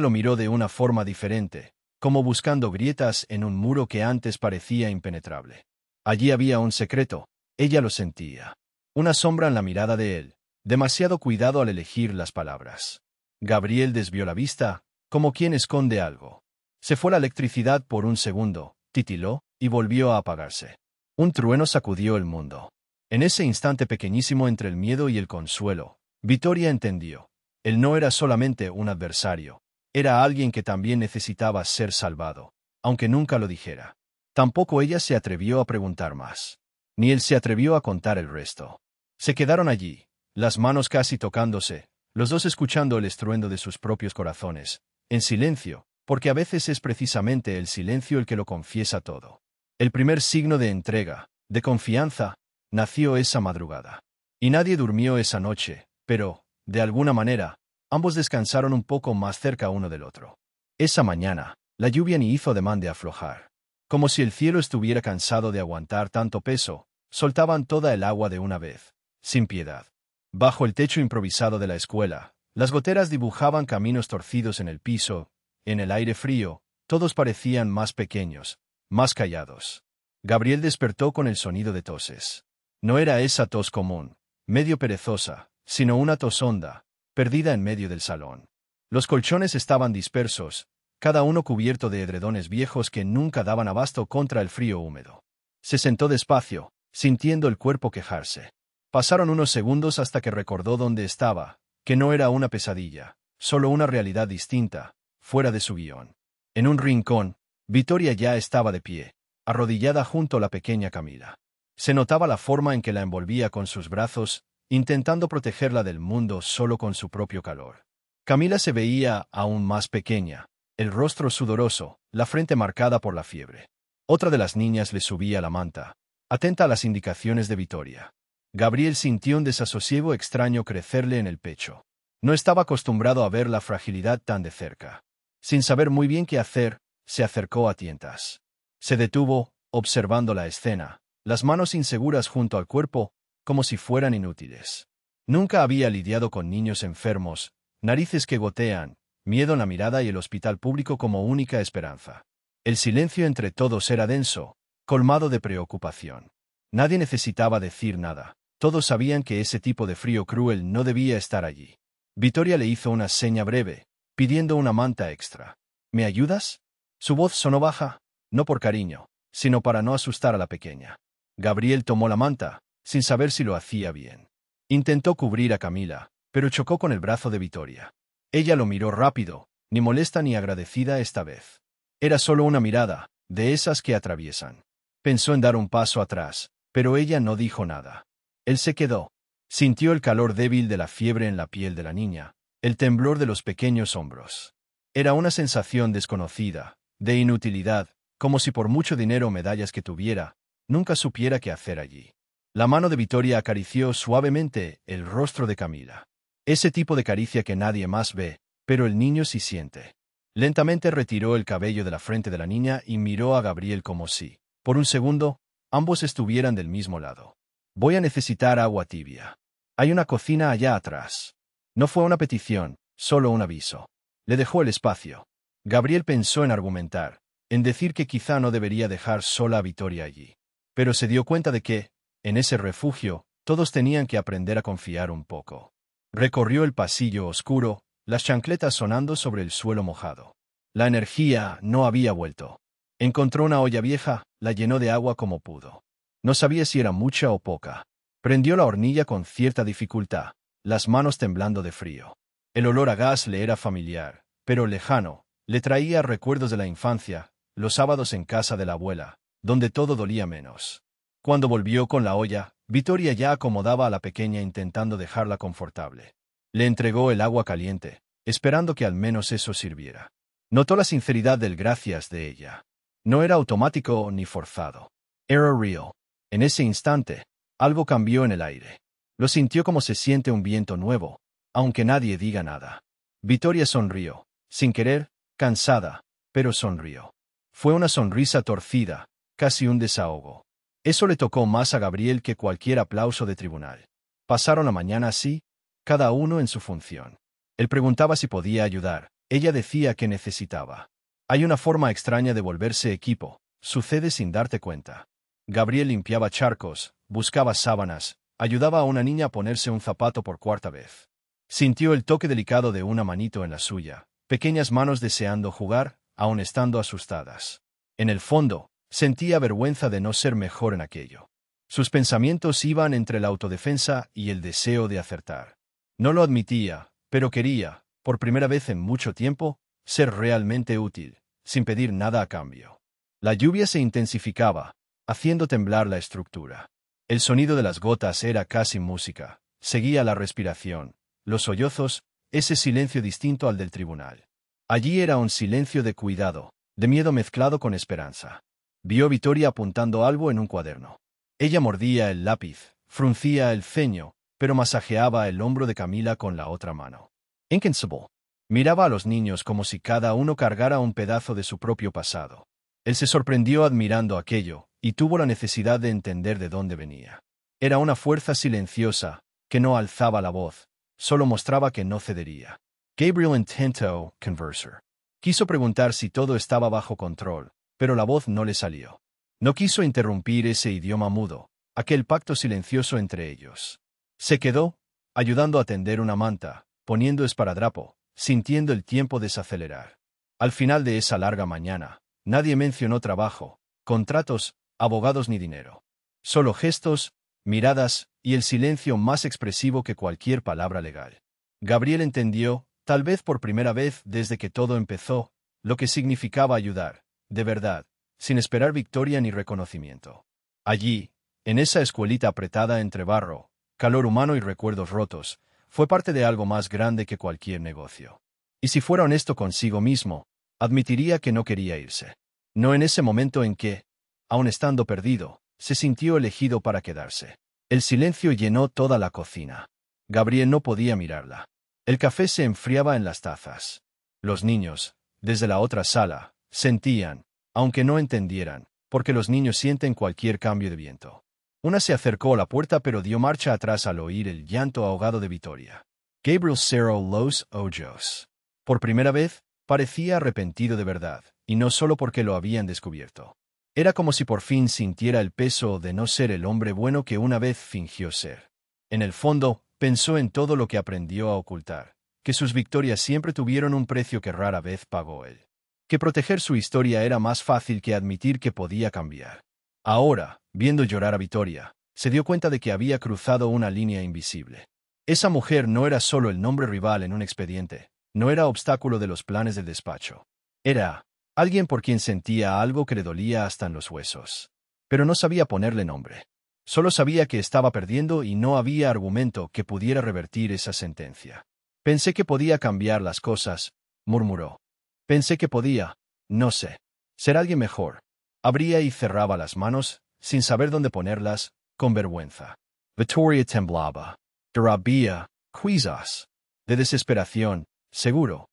lo miró de una forma diferente, como buscando grietas en un muro que antes parecía impenetrable. Allí había un secreto, ella lo sentía. Una sombra en la mirada de él, demasiado cuidado al elegir las palabras. Gabriel desvió la vista, como quien esconde algo. Se fue la electricidad por un segundo, titiló, y volvió a apagarse. Un trueno sacudió el mundo. En ese instante pequeñísimo entre el miedo y el consuelo, Victoria entendió. Él no era solamente un adversario, era alguien que también necesitaba ser salvado, aunque nunca lo dijera. Tampoco ella se atrevió a preguntar más. Ni él se atrevió a contar el resto. Se quedaron allí, las manos casi tocándose, los dos escuchando el estruendo de sus propios corazones, en silencio, porque a veces es precisamente el silencio el que lo confiesa todo. El primer signo de entrega, de confianza, nació esa madrugada. Y nadie durmió esa noche, pero, de alguna manera, ambos descansaron un poco más cerca uno del otro. Esa mañana, la lluvia ni hizo ademán de aflojar. Como si el cielo estuviera cansado de aguantar tanto peso, soltaban toda el agua de una vez, sin piedad. Bajo el techo improvisado de la escuela, las goteras dibujaban caminos torcidos en el piso, en el aire frío, todos parecían más pequeños, más callados. Gabriel despertó con el sonido de toses. No era esa tos común, medio perezosa, sino una tos honda, perdida en medio del salón. Los colchones estaban dispersos, cada uno cubierto de edredones viejos que nunca daban abasto contra el frío húmedo. Se sentó despacio, sintiendo el cuerpo quejarse. Pasaron unos segundos hasta que recordó dónde estaba, que no era una pesadilla, solo una realidad distinta, fuera de su guión. En un rincón, Vittoria ya estaba de pie, arrodillada junto a la pequeña Camila. Se notaba la forma en que la envolvía con sus brazos, intentando protegerla del mundo solo con su propio calor. Camila se veía aún más pequeña, el rostro sudoroso, la frente marcada por la fiebre. Otra de las niñas le subía la manta, atenta a las indicaciones de Vittoria. Gabriel sintió un desasosiego extraño crecerle en el pecho. No estaba acostumbrado a ver la fragilidad tan de cerca. Sin saber muy bien qué hacer, se acercó a tientas. Se detuvo, observando la escena, las manos inseguras junto al cuerpo, como si fueran inútiles. Nunca había lidiado con niños enfermos, narices que gotean, miedo en la mirada y el hospital público como única esperanza. El silencio entre todos era denso, colmado de preocupación. Nadie necesitaba decir nada. Todos sabían que ese tipo de frío cruel no debía estar allí. Vittoria le hizo una seña breve, pidiendo una manta extra. ¿Me ayudas? Su voz sonó baja, no por cariño, sino para no asustar a la pequeña. Gabriel tomó la manta, sin saber si lo hacía bien. Intentó cubrir a Camila, pero chocó con el brazo de Vittoria. Ella lo miró rápido, ni molesta ni agradecida esta vez. Era solo una mirada, de esas que atraviesan. Pensó en dar un paso atrás, pero ella no dijo nada. Él se quedó. Sintió el calor débil de la fiebre en la piel de la niña, el temblor de los pequeños hombros. Era una sensación desconocida, de inutilidad, como si por mucho dinero o medallas que tuviera, nunca supiera qué hacer allí. La mano de Vittoria acarició suavemente el rostro de Camila. Ese tipo de caricia que nadie más ve, pero el niño sí siente. Lentamente retiró el cabello de la frente de la niña y miró a Gabriel como si, por un segundo, ambos estuvieran del mismo lado. Voy a necesitar agua tibia. Hay una cocina allá atrás. No fue una petición, solo un aviso. Le dejó el espacio. Gabriel pensó en argumentar, en decir que quizá no debería dejar sola a Vittoria allí. Pero se dio cuenta de que, en ese refugio, todos tenían que aprender a confiar un poco. Recorrió el pasillo oscuro, las chancletas sonando sobre el suelo mojado. La energía no había vuelto. Encontró una olla vieja, la llenó de agua como pudo. No sabía si era mucha o poca. Prendió la hornilla con cierta dificultad, las manos temblando de frío. El olor a gas le era familiar, pero lejano, le traía recuerdos de la infancia, los sábados en casa de la abuela, donde todo dolía menos. Cuando volvió con la olla, Vittoria ya acomodaba a la pequeña intentando dejarla confortable. Le entregó el agua caliente, esperando que al menos eso sirviera. Notó la sinceridad del gracias de ella. No era automático ni forzado. Era real. En ese instante, algo cambió en el aire. Lo sintió como se siente un viento nuevo, aunque nadie diga nada. Vittoria sonrió, sin querer, cansada, pero sonrió. Fue una sonrisa torcida, casi un desahogo. Eso le tocó más a Gabriel que cualquier aplauso de tribunal. Pasaron la mañana así, cada uno en su función. Él preguntaba si podía ayudar, ella decía que necesitaba. Hay una forma extraña de volverse equipo, sucede sin darte cuenta. Gabriel limpiaba charcos, buscaba sábanas, ayudaba a una niña a ponerse un zapato por cuarta vez. Sintió el toque delicado de una manito en la suya, pequeñas manos deseando jugar, aun estando asustadas. En el fondo, sentía vergüenza de no ser mejor en aquello. Sus pensamientos iban entre la autodefensa y el deseo de acertar. No lo admitía, pero quería, por primera vez en mucho tiempo, ser realmente útil, sin pedir nada a cambio. La lluvia se intensificaba, haciendo temblar la estructura. El sonido de las gotas era casi música, seguía la respiración, los sollozos, ese silencio distinto al del tribunal. Allí era un silencio de cuidado, de miedo mezclado con esperanza. Vio a Vittoria apuntando algo en un cuaderno. Ella mordía el lápiz, fruncía el ceño, pero masajeaba el hombro de Camila con la otra mano. Incansable. Miraba a los niños como si cada uno cargara un pedazo de su propio pasado. Él se sorprendió admirando aquello, y tuvo la necesidad de entender de dónde venía. Era una fuerza silenciosa, que no alzaba la voz, solo mostraba que no cedería. Gabriel intentó conversar. Quiso preguntar si todo estaba bajo control, pero la voz no le salió. No quiso interrumpir ese idioma mudo, aquel pacto silencioso entre ellos. Se quedó, ayudando a tender una manta, poniendo esparadrapo, sintiendo el tiempo desacelerar. Al final de esa larga mañana, nadie mencionó trabajo, contratos, abogados ni dinero. Solo gestos, miradas y el silencio más expresivo que cualquier palabra legal. Gabriel entendió, tal vez por primera vez desde que todo empezó, lo que significaba ayudar, de verdad, sin esperar victoria ni reconocimiento. Allí, en esa escuelita apretada entre barro, calor humano y recuerdos rotos, fue parte de algo más grande que cualquier negocio. Y si fuera honesto consigo mismo, admitiría que no quería irse. No en ese momento en que, aun estando perdido, se sintió elegido para quedarse. El silencio llenó toda la cocina. Gabriel no podía mirarla. El café se enfriaba en las tazas. Los niños, desde la otra sala, sentían, aunque no entendieran, porque los niños sienten cualquier cambio de viento. Una se acercó a la puerta pero dio marcha atrás al oír el llanto ahogado de Victoria. Gabriel cerró los ojos. Por primera vez, parecía arrepentido de verdad, y no solo porque lo habían descubierto. Era como si por fin sintiera el peso de no ser el hombre bueno que una vez fingió ser. En el fondo, pensó en todo lo que aprendió a ocultar, que sus victorias siempre tuvieron un precio que rara vez pagó él. Que proteger su historia era más fácil que admitir que podía cambiar. Ahora, viendo llorar a Victoria, se dio cuenta de que había cruzado una línea invisible. Esa mujer no era solo el nombre rival en un expediente, no era obstáculo de los planes del despacho. Era alguien por quien sentía algo que le dolía hasta en los huesos. Pero no sabía ponerle nombre. Solo sabía que estaba perdiendo y no había argumento que pudiera revertir esa sentencia. Pensé que podía cambiar las cosas, murmuró. Pensé que podía, no sé, ser alguien mejor. Abría y cerraba las manos, sin saber dónde ponerlas, con vergüenza. Victoria temblaba. De rabia, quizás. De desesperación, seguro.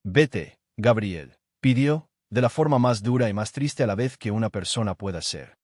Vete, Gabriel, pidió, de la forma más dura y más triste a la vez que una persona pueda ser.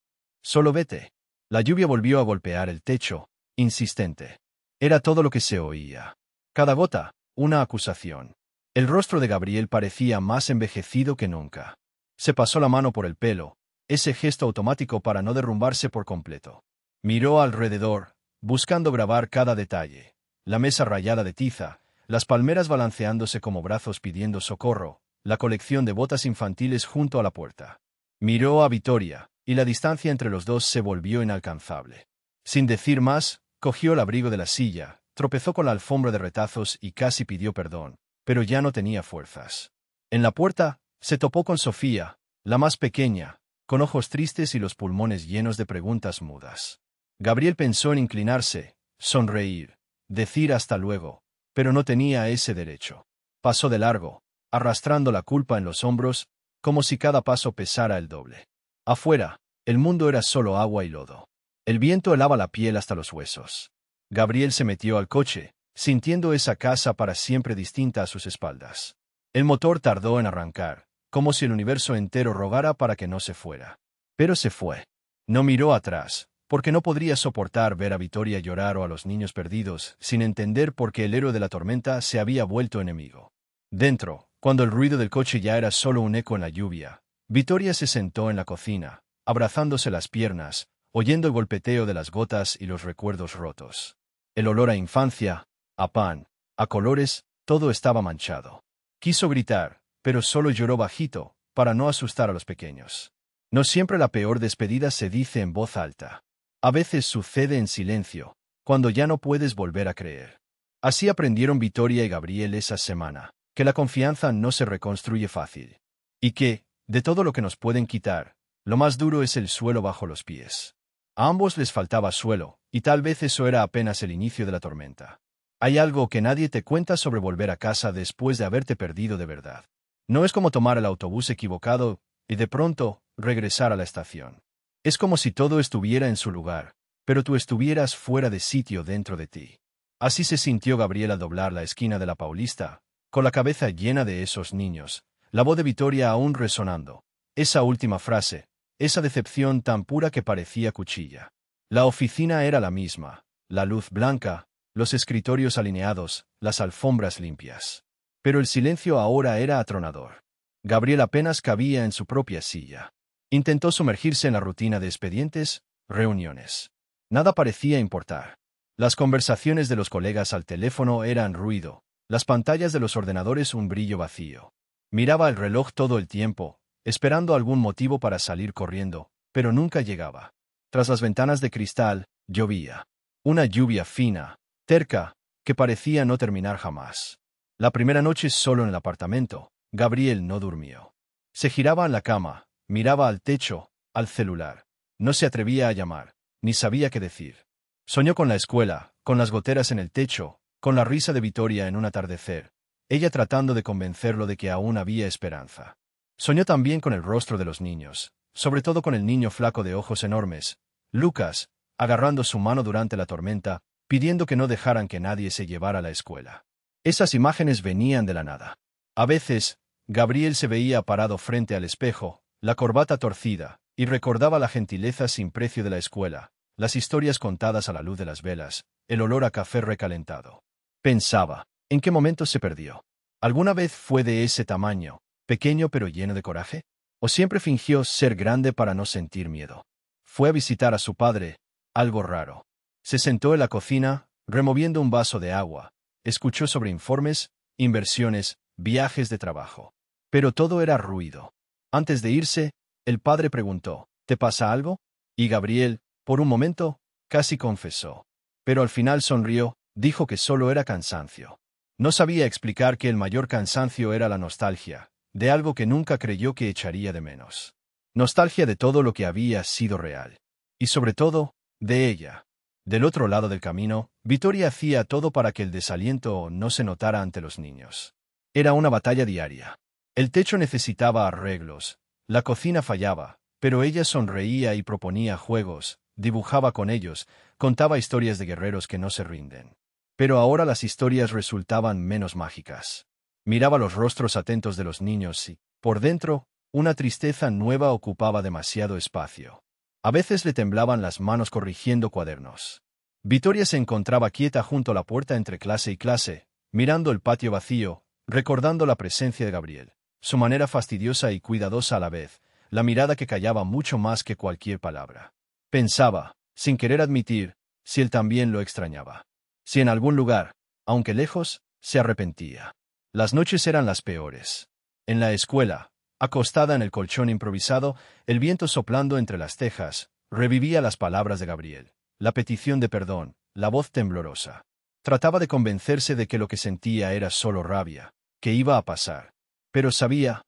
Solo vete. La lluvia volvió a golpear el techo, insistente. Era todo lo que se oía. Cada gota, una acusación. El rostro de Gabriel parecía más envejecido que nunca. Se pasó la mano por el pelo, ese gesto automático para no derrumbarse por completo. Miró alrededor, buscando grabar cada detalle. La mesa rayada de tiza, las palmeras balanceándose como brazos pidiendo socorro, la colección de botas infantiles junto a la puerta. Miró a Victoria, y la distancia entre los dos se volvió inalcanzable. Sin decir más, cogió el abrigo de la silla, tropezó con la alfombra de retazos y casi pidió perdón, pero ya no tenía fuerzas. En la puerta, se topó con Sofía, la más pequeña, con ojos tristes y los pulmones llenos de preguntas mudas. Gabriel pensó en inclinarse, sonreír, decir hasta luego, pero no tenía ese derecho. Pasó de largo, arrastrando la culpa en los hombros, como si cada paso pesara el doble. Afuera, el mundo era solo agua y lodo. El viento helaba la piel hasta los huesos. Gabriel se metió al coche, sintiendo esa casa para siempre distinta a sus espaldas. El motor tardó en arrancar, como si el universo entero rogara para que no se fuera. Pero se fue. No miró atrás, porque no podría soportar ver a Victoria llorar o a los niños perdidos, sin entender por qué el héroe de la tormenta se había vuelto enemigo. Dentro, cuando el ruido del coche ya era solo un eco en la lluvia, Victoria se sentó en la cocina, abrazándose las piernas, oyendo el golpeteo de las gotas y los recuerdos rotos. El olor a infancia, a pan, a colores, todo estaba manchado. Quiso gritar, pero solo lloró bajito, para no asustar a los pequeños. No siempre la peor despedida se dice en voz alta. A veces sucede en silencio, cuando ya no puedes volver a creer. Así aprendieron Victoria y Gabriel esa semana, que la confianza no se reconstruye fácil. Y que, de todo lo que nos pueden quitar, lo más duro es el suelo bajo los pies. A ambos les faltaba suelo, y tal vez eso era apenas el inicio de la tormenta. Hay algo que nadie te cuenta sobre volver a casa después de haberte perdido de verdad. No es como tomar el autobús equivocado y de pronto regresar a la estación. Es como si todo estuviera en su lugar, pero tú estuvieras fuera de sitio dentro de ti. Así se sintió Gabriel al doblar la esquina de la Paulista, con la cabeza llena de esos niños, la voz de Victoria aún resonando. Esa última frase, esa decepción tan pura que parecía cuchilla. La oficina era la misma, la luz blanca, los escritorios alineados, las alfombras limpias. Pero el silencio ahora era atronador. Gabriel apenas cabía en su propia silla. Intentó sumergirse en la rutina de expedientes, reuniones. Nada parecía importar. Las conversaciones de los colegas al teléfono eran ruido, las pantallas de los ordenadores un brillo vacío. Miraba el reloj todo el tiempo, esperando algún motivo para salir corriendo, pero nunca llegaba. Tras las ventanas de cristal, llovía. Una lluvia fina, terca, que parecía no terminar jamás. La primera noche solo en el apartamento, Gabriel no durmió. Se giraba en la cama, miraba al techo, al celular. No se atrevía a llamar, ni sabía qué decir. Soñó con la escuela, con las goteras en el techo, con la risa de Vittoria en un atardecer, ella tratando de convencerlo de que aún había esperanza. Soñó también con el rostro de los niños, sobre todo con el niño flaco de ojos enormes, Lucas, agarrando su mano durante la tormenta, pidiendo que no dejaran que nadie se llevara a la escuela. Esas imágenes venían de la nada. A veces, Gabriel se veía parado frente al espejo, la corbata torcida, y recordaba la gentileza sin precio de la escuela, las historias contadas a la luz de las velas, el olor a café recalentado. Pensaba, ¿en qué momento se perdió? ¿Alguna vez fue de ese tamaño, pequeño pero lleno de coraje? ¿O siempre fingió ser grande para no sentir miedo? Fue a visitar a su padre, algo raro. Se sentó en la cocina, removiendo un vaso de agua, escuchó sobre informes, inversiones, viajes de trabajo. Pero todo era ruido. Antes de irse, el padre preguntó, ¿te pasa algo? Y Gabriel, por un momento, casi confesó. Pero al final sonrió, dijo que solo era cansancio. No sabía explicar que el mayor cansancio era la nostalgia, de algo que nunca creyó que echaría de menos. Nostalgia de todo lo que había sido real. Y sobre todo, de ella. Del otro lado del camino, Vittoria hacía todo para que el desaliento no se notara ante los niños. Era una batalla diaria. El techo necesitaba arreglos, la cocina fallaba, pero ella sonreía y proponía juegos, dibujaba con ellos, contaba historias de guerreros que no se rinden. Pero ahora las historias resultaban menos mágicas. Miraba los rostros atentos de los niños y, por dentro, una tristeza nueva ocupaba demasiado espacio. A veces le temblaban las manos corrigiendo cuadernos. Vittoria se encontraba quieta junto a la puerta entre clase y clase, mirando el patio vacío, recordando la presencia de Gabriel, su manera fastidiosa y cuidadosa a la vez, la mirada que callaba mucho más que cualquier palabra. Pensaba, sin querer admitir, si él también lo extrañaba. Si en algún lugar, aunque lejos, se arrepentía. Las noches eran las peores. En la escuela, acostada en el colchón improvisado, el viento soplando entre las tejas, revivía las palabras de Gabriel, la petición de perdón, la voz temblorosa. Trataba de convencerse de que lo que sentía era solo rabia, que iba a pasar. Pero sabía,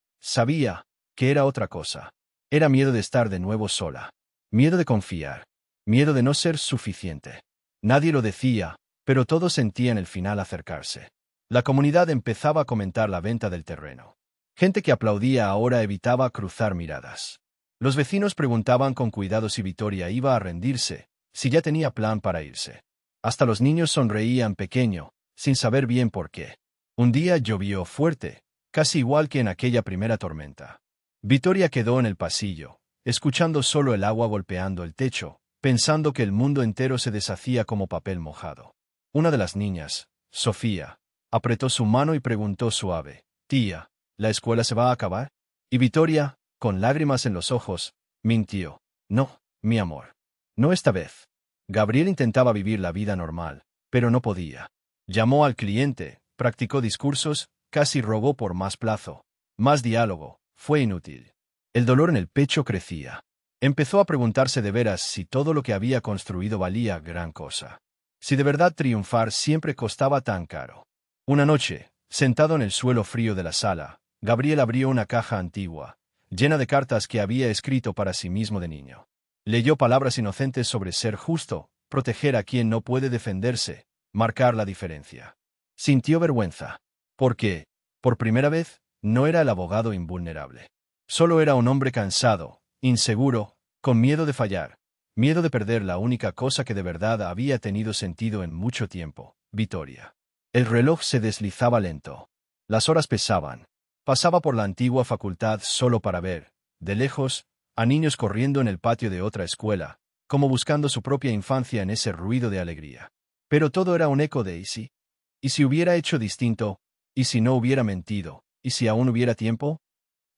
que era otra cosa. Era miedo de estar de nuevo sola. Miedo de confiar. Miedo de no ser suficiente. Nadie lo decía, pero todos sentían el final acercarse. La comunidad empezaba a comentar la venta del terreno. Gente que aplaudía ahora evitaba cruzar miradas. Los vecinos preguntaban con cuidado si Vittoria iba a rendirse, si ya tenía plan para irse. Hasta los niños sonreían pequeño, sin saber bien por qué. Un día llovió fuerte, casi igual que en aquella primera tormenta. Vittoria quedó en el pasillo, escuchando solo el agua golpeando el techo, pensando que el mundo entero se deshacía como papel mojado. Una de las niñas, Sofía, apretó su mano y preguntó suave, «Tía, ¿la escuela se va a acabar?» Y Vittoria, con lágrimas en los ojos, mintió, «No, mi amor. No esta vez». Gabriel intentaba vivir la vida normal, pero no podía. Llamó al cliente, practicó discursos, casi rogó por más plazo, más diálogo, fue inútil. El dolor en el pecho crecía. Empezó a preguntarse de veras si todo lo que había construido valía gran cosa. Si de verdad triunfar siempre costaba tan caro. Una noche, sentado en el suelo frío de la sala, Gabriel abrió una caja antigua, llena de cartas que había escrito para sí mismo de niño. Leyó palabras inocentes sobre ser justo, proteger a quien no puede defenderse, marcar la diferencia. Sintió vergüenza. Porque, por primera vez, no era el abogado invulnerable. Solo era un hombre cansado, inseguro, con miedo de fallar, miedo de perder la única cosa que de verdad había tenido sentido en mucho tiempo, Vittoria. El reloj se deslizaba lento. Las horas pesaban. Pasaba por la antigua facultad solo para ver, de lejos, a niños corriendo en el patio de otra escuela, como buscando su propia infancia en ese ruido de alegría. Pero todo era un eco de ¿y si hubiera hecho distinto? ¿Y si no hubiera mentido? ¿Y si aún hubiera tiempo?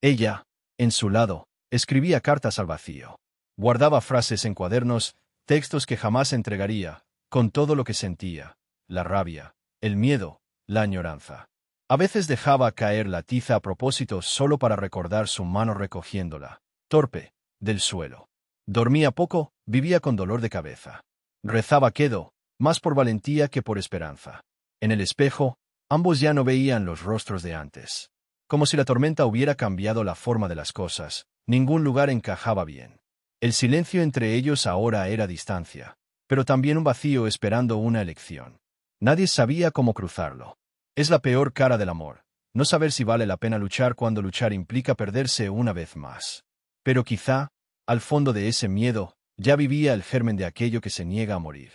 Ella, en su lado, escribía cartas al vacío. Guardaba frases en cuadernos, textos que jamás entregaría, con todo lo que sentía, la rabia, el miedo, la añoranza. A veces dejaba caer la tiza a propósito solo para recordar su mano recogiéndola, torpe, del suelo. Dormía poco, vivía con dolor de cabeza. Rezaba quedo, más por valentía que por esperanza. En el espejo, ambos ya no veían los rostros de antes. Como si la tormenta hubiera cambiado la forma de las cosas, ningún lugar encajaba bien. El silencio entre ellos ahora era distancia, pero también un vacío esperando una elección. Nadie sabía cómo cruzarlo. Es la peor cara del amor, no saber si vale la pena luchar cuando luchar implica perderse una vez más. Pero quizá, al fondo de ese miedo, ya vivía el germen de aquello que se niega a morir.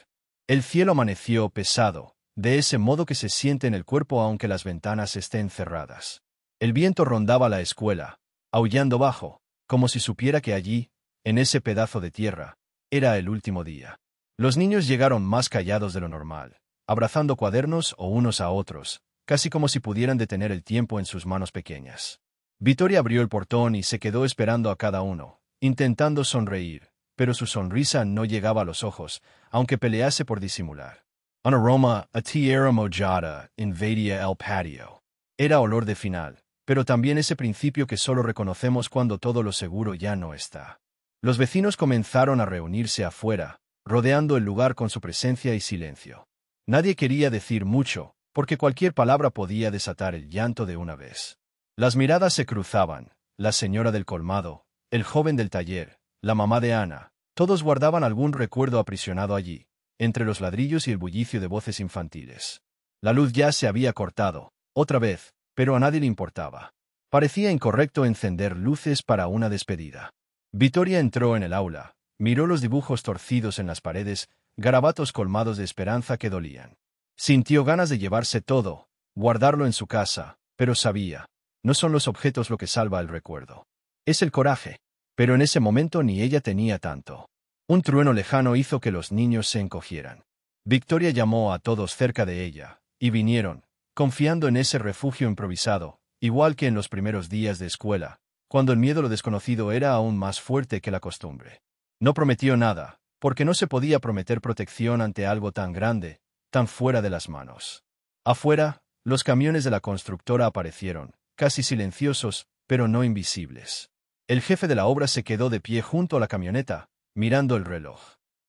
El cielo amaneció pesado, de ese modo que se siente en el cuerpo aunque las ventanas estén cerradas. El viento rondaba la escuela, aullando bajo, como si supiera que allí, en ese pedazo de tierra, era el último día. Los niños llegaron más callados de lo normal, abrazando cuadernos o unos a otros, casi como si pudieran detener el tiempo en sus manos pequeñas. Vittoria abrió el portón y se quedó esperando a cada uno, intentando sonreír, pero su sonrisa no llegaba a los ojos, aunque pelease por disimular. Un aroma a tierra mojada invadía el patio. Era olor de final, pero también ese principio que solo reconocemos cuando todo lo seguro ya no está. Los vecinos comenzaron a reunirse afuera, rodeando el lugar con su presencia y silencio. Nadie quería decir mucho, porque cualquier palabra podía desatar el llanto de una vez. Las miradas se cruzaban, la señora del colmado, el joven del taller, la mamá de Ana, todos guardaban algún recuerdo aprisionado allí, entre los ladrillos y el bullicio de voces infantiles. La luz ya se había cortado, otra vez, pero a nadie le importaba. Parecía incorrecto encender luces para una despedida. Vittoria entró en el aula, miró los dibujos torcidos en las paredes, garabatos colmados de esperanza que dolían. Sintió ganas de llevarse todo, guardarlo en su casa, pero sabía, no son los objetos lo que salva el recuerdo. Es el coraje. Pero en ese momento ni ella tenía tanto. Un trueno lejano hizo que los niños se encogieran. Victoria llamó a todos cerca de ella, y vinieron, confiando en ese refugio improvisado, igual que en los primeros días de escuela, cuando el miedo a lo desconocido era aún más fuerte que la costumbre. No prometió nada, porque no se podía prometer protección ante algo tan grande, tan fuera de las manos. Afuera, los camiones de la constructora aparecieron, casi silenciosos, pero no invisibles. El jefe de la obra se quedó de pie junto a la camioneta, mirando el reloj.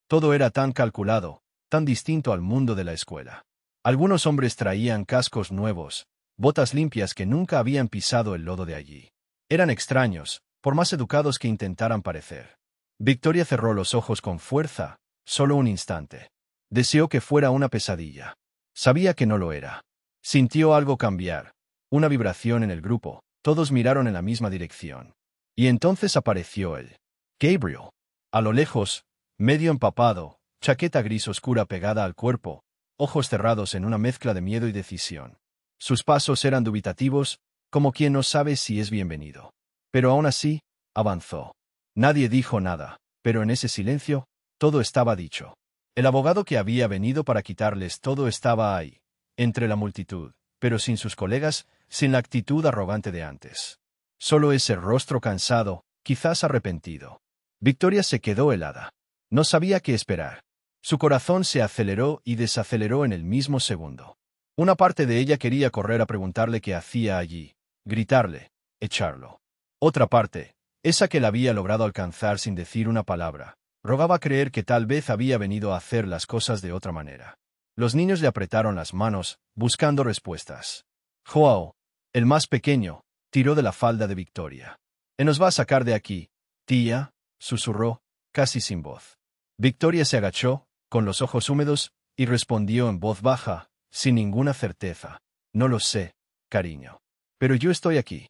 Todo era tan calculado, tan distinto al mundo de la escuela. Algunos hombres traían cascos nuevos, botas limpias que nunca habían pisado el lodo de allí. Eran extraños, por más educados que intentaran parecer. Victoria cerró los ojos con fuerza, solo un instante. Deseó que fuera una pesadilla. Sabía que no lo era. Sintió algo cambiar, una vibración en el grupo, todos miraron en la misma dirección. Y entonces apareció él. Gabriel. A lo lejos, medio empapado, chaqueta gris oscura pegada al cuerpo, ojos cerrados en una mezcla de miedo y decisión. Sus pasos eran dubitativos, como quien no sabe si es bienvenido. Pero aún así, avanzó. Nadie dijo nada, pero en ese silencio, todo estaba dicho. El abogado que había venido para quitarles todo estaba ahí, entre la multitud, pero sin sus colegas, sin la actitud arrogante de antes. Solo ese rostro cansado, quizás arrepentido. Victoria se quedó helada. No sabía qué esperar. Su corazón se aceleró y desaceleró en el mismo segundo. Una parte de ella quería correr a preguntarle qué hacía allí, gritarle, echarlo. Otra parte, esa que la había logrado alcanzar sin decir una palabra, rogaba creer que tal vez había venido a hacer las cosas de otra manera. Los niños le apretaron las manos, buscando respuestas. Joao, el más pequeño, tiró de la falda de Victoria. «Nos va a sacar de aquí, tía», susurró, casi sin voz. Victoria se agachó, con los ojos húmedos, y respondió en voz baja, sin ninguna certeza. «No lo sé, cariño. Pero yo estoy aquí».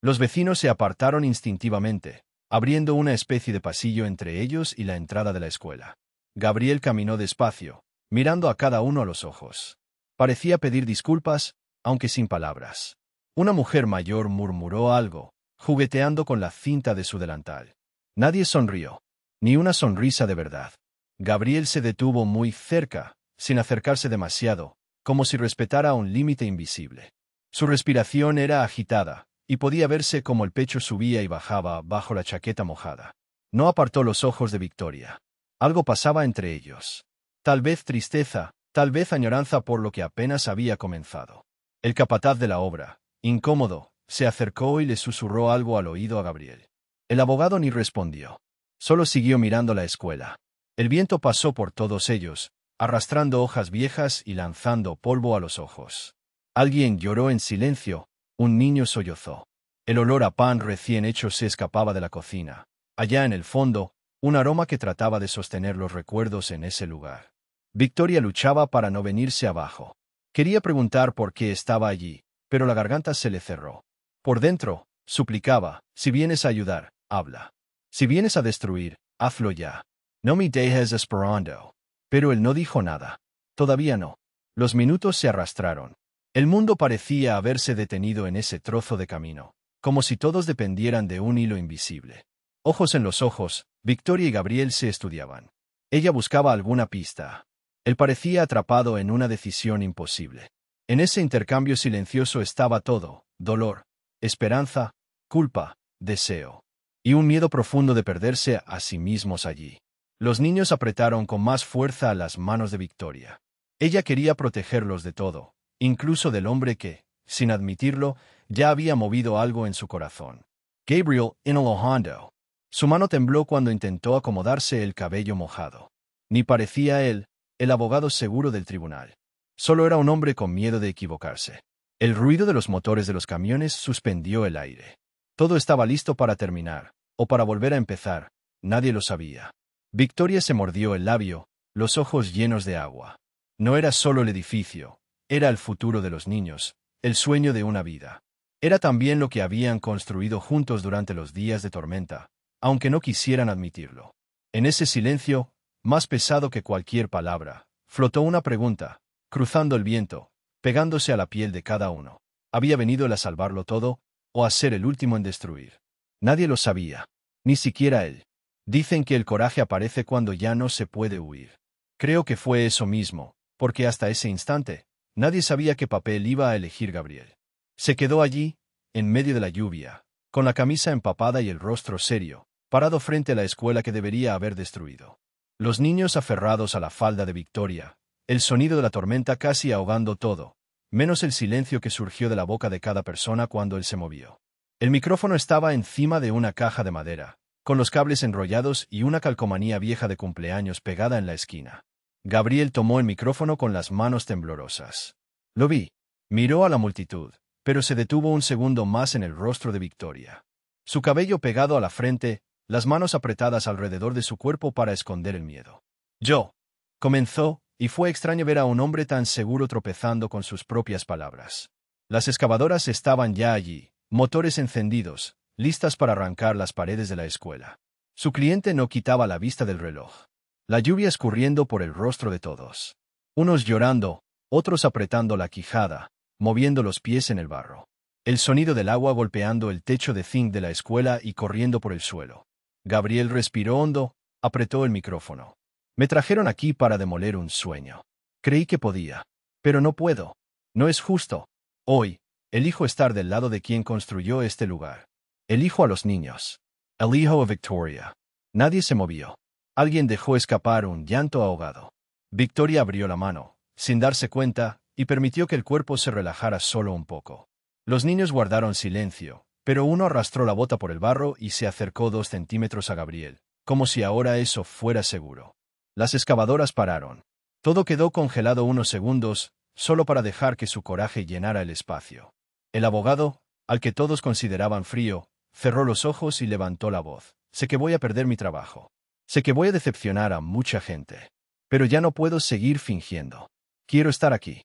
Los vecinos se apartaron instintivamente, abriendo una especie de pasillo entre ellos y la entrada de la escuela. Gabriel caminó despacio, mirando a cada uno a los ojos. Parecía pedir disculpas, aunque sin palabras. Una mujer mayor murmuró algo, jugueteando con la cinta de su delantal. Nadie sonrió, ni una sonrisa de verdad. Gabriel se detuvo muy cerca, sin acercarse demasiado, como si respetara un límite invisible. Su respiración era agitada, y podía verse cómo el pecho subía y bajaba bajo la chaqueta mojada. No apartó los ojos de Victoria. Algo pasaba entre ellos. Tal vez tristeza, tal vez añoranza por lo que apenas había comenzado. El capataz de la obra, incómodo, se acercó y le susurró algo al oído a Gabriel. El abogado ni respondió. Solo siguió mirando la escuela. El viento pasó por todos ellos, arrastrando hojas viejas y lanzando polvo a los ojos. Alguien lloró en silencio, un niño sollozó. El olor a pan recién hecho se escapaba de la cocina. Allá en el fondo, un aroma que trataba de sostener los recuerdos en ese lugar. Victoria luchaba para no venirse abajo. Quería preguntar por qué estaba allí, pero la garganta se le cerró. Por dentro, suplicaba, si vienes a ayudar, habla. Si vienes a destruir, hazlo ya. No me dejes esperando. Pero él no dijo nada. Todavía no. Los minutos se arrastraron. El mundo parecía haberse detenido en ese trozo de camino, como si todos dependieran de un hilo invisible. Ojos en los ojos, Victoria y Gabriel se estudiaban. Ella buscaba alguna pista. Él parecía atrapado en una decisión imposible. En ese intercambio silencioso estaba todo: dolor, esperanza, culpa, deseo. Y un miedo profundo de perderse a sí mismos allí. Los niños apretaron con más fuerza las manos de Victoria. Ella quería protegerlos de todo, incluso del hombre que, sin admitirlo, ya había movido algo en su corazón. Gabriel, enojando. Su mano tembló cuando intentó acomodarse el cabello mojado. Ni parecía él, el abogado seguro del tribunal. Solo era un hombre con miedo de equivocarse. El ruido de los motores de los camiones suspendió el aire. Todo estaba listo para terminar, o para volver a empezar, nadie lo sabía. Victoria se mordió el labio, los ojos llenos de agua. No era solo el edificio, era el futuro de los niños, el sueño de una vida. Era también lo que habían construido juntos durante los días de tormenta, aunque no quisieran admitirlo. En ese silencio, más pesado que cualquier palabra, flotó una pregunta, cruzando el viento, pegándose a la piel de cada uno. ¿Había venido él a salvarlo todo, o a ser el último en destruir? Nadie lo sabía, ni siquiera él. Dicen que el coraje aparece cuando ya no se puede huir. Creo que fue eso mismo, porque hasta ese instante, nadie sabía qué papel iba a elegir Gabriel. Se quedó allí, en medio de la lluvia, con la camisa empapada y el rostro serio, parado frente a la escuela que debería haber destruido. Los niños aferrados a la falda de Victoria, el sonido de la tormenta casi ahogando todo, menos el silencio que surgió de la boca de cada persona cuando él se movió. El micrófono estaba encima de una caja de madera, con los cables enrollados y una calcomanía vieja de cumpleaños pegada en la esquina. Gabriel tomó el micrófono con las manos temblorosas. Lo vi. Miró a la multitud, pero se detuvo un segundo más en el rostro de Victoria. Su cabello pegado a la frente, las manos apretadas alrededor de su cuerpo para esconder el miedo. Yo. Comenzó, y fue extraño ver a un hombre tan seguro tropezando con sus propias palabras. Las excavadoras estaban ya allí, motores encendidos, listas para arrancar las paredes de la escuela. Su cliente no quitaba la vista del reloj. La lluvia escurriendo por el rostro de todos. Unos llorando, otros apretando la quijada, moviendo los pies en el barro. El sonido del agua golpeando el techo de zinc de la escuela y corriendo por el suelo. Gabriel respiró hondo, apretó el micrófono. Me trajeron aquí para demoler un sueño. Creí que podía. Pero no puedo. No es justo. Hoy, elijo estar del lado de quien construyó este lugar. Elijo a los niños. Elijo a Victoria. Nadie se movió. Alguien dejó escapar un llanto ahogado. Victoria abrió la mano, sin darse cuenta, y permitió que el cuerpo se relajara solo un poco. Los niños guardaron silencio, pero uno arrastró la bota por el barro y se acercó 2 centímetros a Gabriel, como si ahora eso fuera seguro. Las excavadoras pararon. Todo quedó congelado unos segundos, solo para dejar que su coraje llenara el espacio. El abogado, al que todos consideraban frío, cerró los ojos y levantó la voz. Sé que voy a perder mi trabajo. Sé que voy a decepcionar a mucha gente. Pero ya no puedo seguir fingiendo. Quiero estar aquí.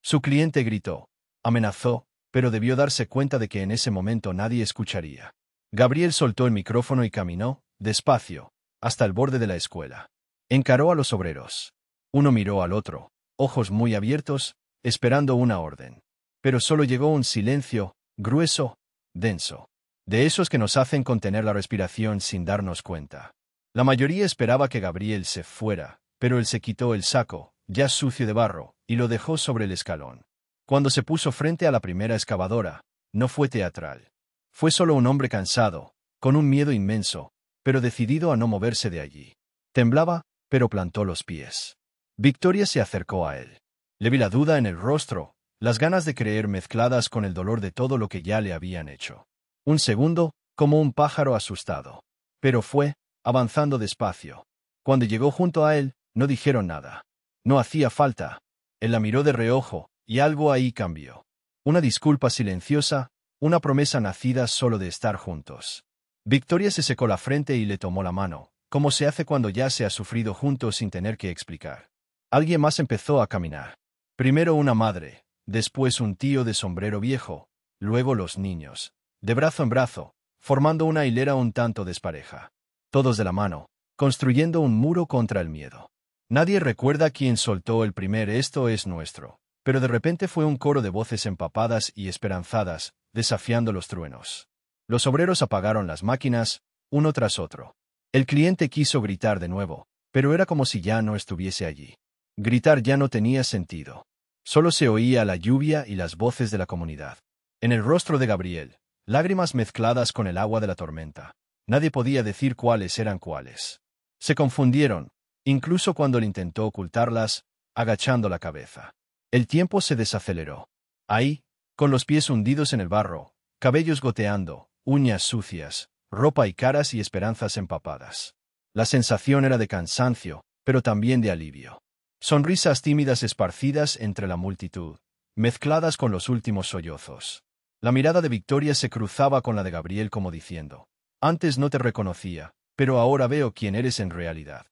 Su cliente gritó. Amenazó, pero debió darse cuenta de que en ese momento nadie escucharía. Gabriel soltó el micrófono y caminó, despacio, hasta el borde de la escuela. Encaró a los obreros. Uno miró al otro, ojos muy abiertos, esperando una orden. Pero solo llegó un silencio, grueso, denso. De esos que nos hacen contener la respiración sin darnos cuenta. La mayoría esperaba que Gabriel se fuera, pero él se quitó el saco, ya sucio de barro, y lo dejó sobre el escalón. Cuando se puso frente a la primera excavadora, no fue teatral. Fue solo un hombre cansado, con un miedo inmenso, pero decidido a no moverse de allí. Temblaba, pero plantó los pies. Victoria se acercó a él. Le vi la duda en el rostro, las ganas de creer mezcladas con el dolor de todo lo que ya le habían hecho. Un segundo, como un pájaro asustado. Pero fue, avanzando despacio. Cuando llegó junto a él, no dijeron nada. No hacía falta. Él la miró de reojo, y algo ahí cambió. Una disculpa silenciosa, una promesa nacida solo de estar juntos. Victoria se secó la frente y le tomó la mano, como se hace cuando ya se ha sufrido juntos sin tener que explicar. Alguien más empezó a caminar. Primero una madre, después un tío de sombrero viejo, luego los niños, de brazo en brazo, formando una hilera un tanto despareja. Todos de la mano, construyendo un muro contra el miedo. Nadie recuerda quién soltó el primer "esto es nuestro", pero de repente fue un coro de voces empapadas y esperanzadas, desafiando los truenos. Los obreros apagaron las máquinas, uno tras otro. El cliente quiso gritar de nuevo, pero era como si ya no estuviese allí. Gritar ya no tenía sentido. Solo se oía la lluvia y las voces de la comunidad. En el rostro de Gabriel, lágrimas mezcladas con el agua de la tormenta. Nadie podía decir cuáles eran cuáles. Se confundieron, incluso cuando él intentó ocultarlas, agachando la cabeza. El tiempo se desaceleró. Ahí, con los pies hundidos en el barro, cabellos goteando, uñas sucias, ropa y caras y esperanzas empapadas. La sensación era de cansancio, pero también de alivio. Sonrisas tímidas esparcidas entre la multitud, mezcladas con los últimos sollozos. La mirada de Victoria se cruzaba con la de Gabriel como diciendo: «Antes no te reconocía, pero ahora veo quién eres en realidad».